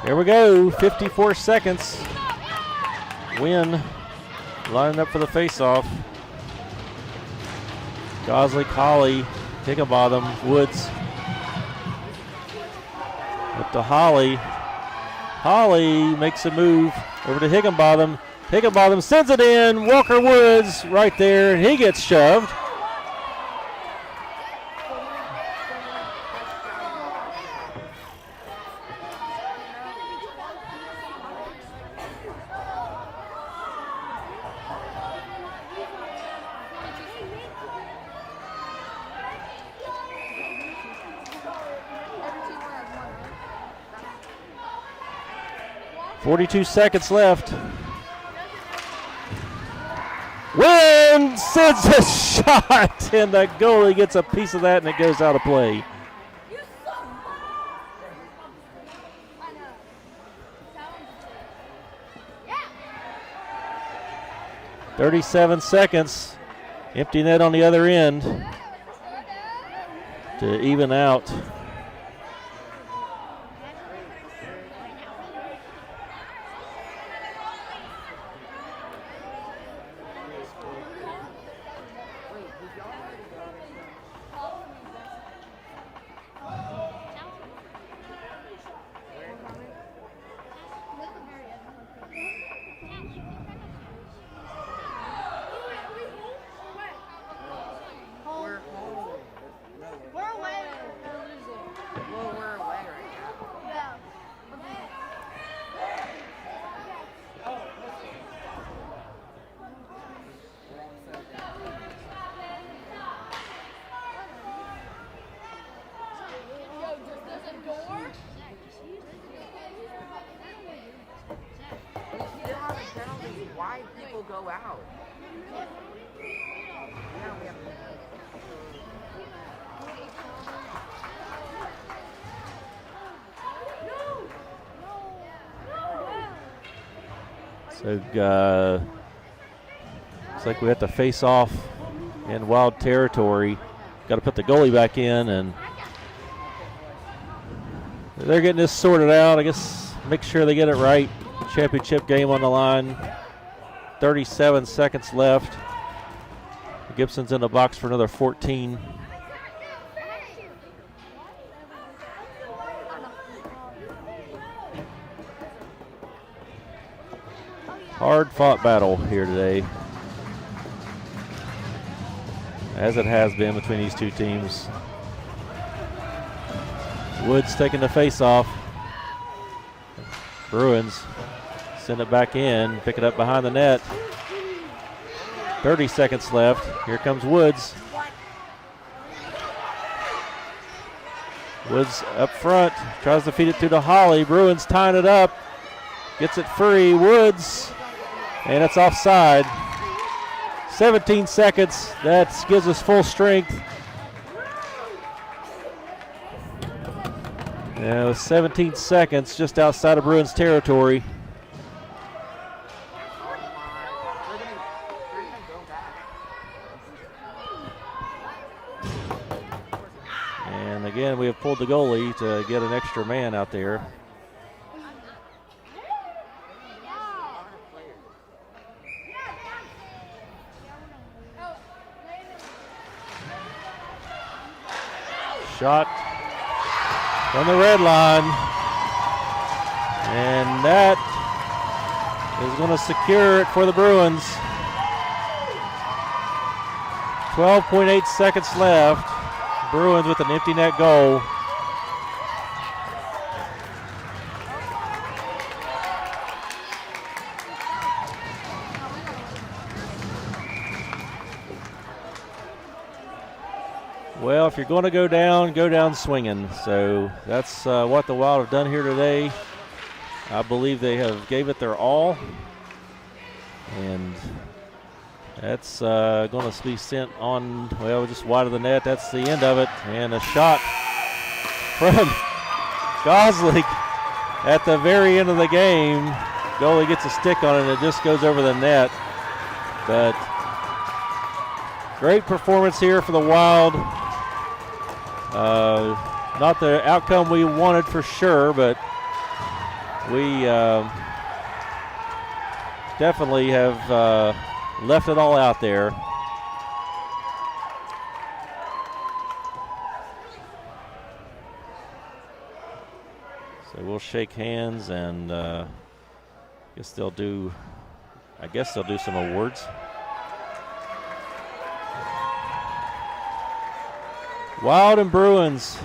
Here we go, 54 seconds. Wynn lining up for the faceoff. Gosling, Holly, Higginbotham, Woods. Up to Holly. Holly makes a move over to Higginbotham. Higginbotham sends it in. Walker Woods right there, and he gets shoved. .42 seconds left. Wynn sends a shot, and the goalie gets a piece of that, and it goes out of play. 37 seconds. Empty net on the other end to even out. Why people go out? So looks like we have to face off in Wild territory. Got to put the goalie back in, and they're getting this sorted out. I guess make sure they get it right. Championship game on the line. 37 seconds left. Gibson's in the box for another 14. Hard fought battle here today, as it has been between these two teams. Woods taking the face off. Bruins send it back in, pick it up behind the net. 30 seconds left. Here comes Woods. Woods up front, tries to feed it through to Holly. Bruins tying it up, gets it free. Woods, and it's offside. 17 seconds, that gives us full strength. Now 17 seconds just outside of Bruins territory. And again, we have pulled the goalie to get an extra man out there. Shot from the red line, and that is going to secure it for the Bruins. 12.8 seconds left. Bruins with an empty net goal. Well, if you're going to go down swinging. So that's what the Wild have done here today. I believe they have gave it their all. And that's going to be sent on, well, just wide of the net. That's the end of it. And a shot from Gosling at the very end of the game. Goalie gets a stick on it, and it just goes over the net. But great performance here for the Wild. Not the outcome we wanted for sure, but we definitely have left it all out there. So we'll shake hands, and I guess they'll do some awards. Wild and Bruins.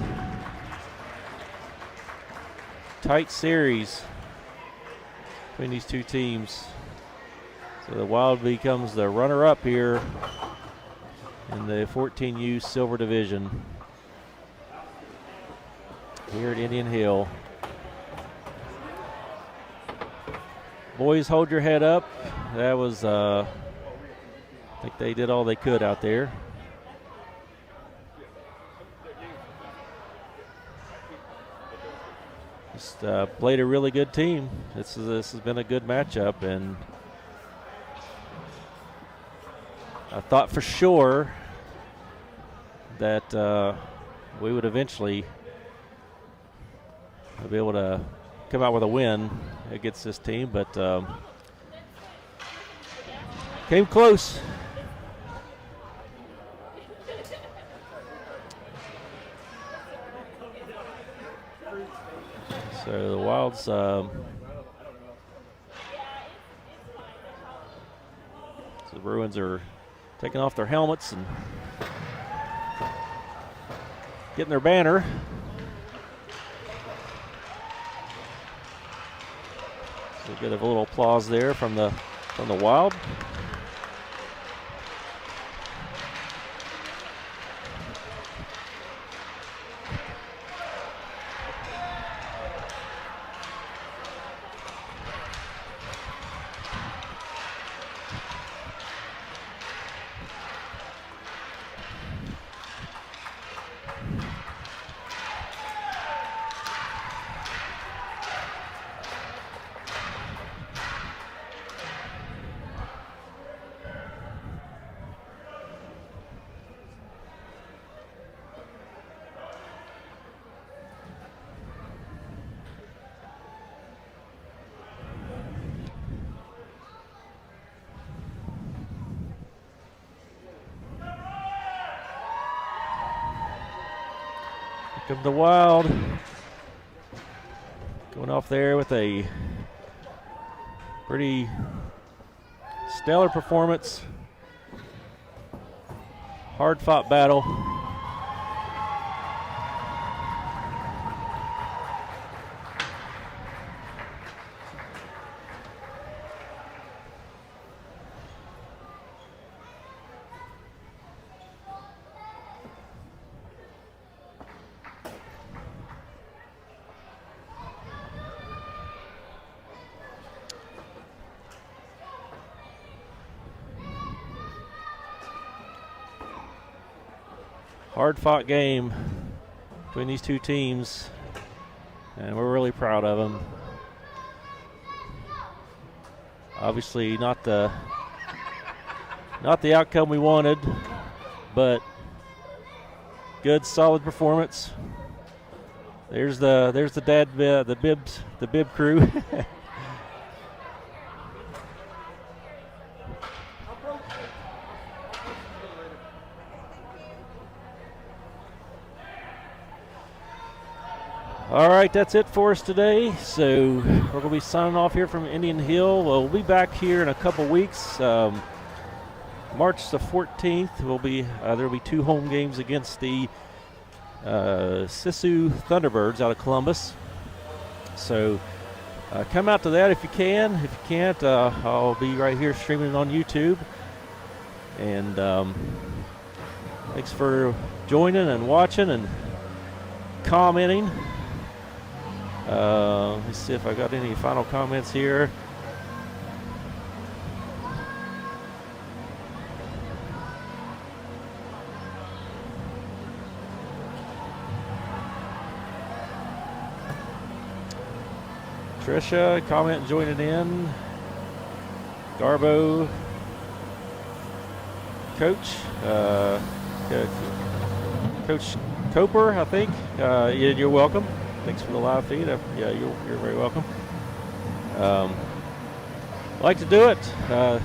Tight series between these two teams. So the Wild becomes the runner-up here in the 14U Silver Division here at Indian Hill. Boys, hold your head up. That was think they did all they could out there. Just played a really good team. This has been a good matchup, and I thought for sure that we would eventually be able to come out with a win against this team, but came close. So the Wilds so the Bruins are taking off their helmets and getting their banner. So get a little applause there from the Wild. Here come the Wild. Going off there with a pretty stellar performance. Hard-fought battle. Hard-fought game between these two teams, and we're really proud of them. Obviously, not the outcome we wanted, but good, solid performance. There's the bib crew. All right, that's it for us today. So we're going to be signing off here from Indian Hill. We'll be back here in a couple weeks. March the 14th, there'll be 2 home games against the Sisu Thunderbirds out of Columbus. So come out to that if you can. If you can't, I'll be right here streaming it on YouTube. And thanks for joining and watching and commenting. Let's see if I got any final comments here. Trisha, comment and join it in. Garbo, Coach, Coach Coper, I think. You're welcome. Thanks for the live feed. Yeah, you're very welcome. I like to do it.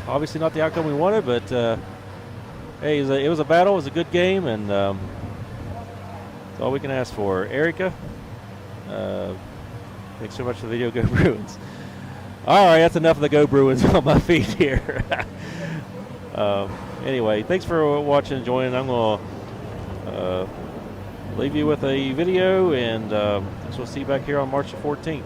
Obviously not the outcome we wanted, but hey, it was a battle. It was a good game, and that's all we can ask for. Erica, thanks so much for the video. Go Bruins. All right, that's enough of the Go Bruins on my feed here. Anyway, thanks for watching and joining. I'm going to leave you with a video, and we'll see you back here on March the 14th.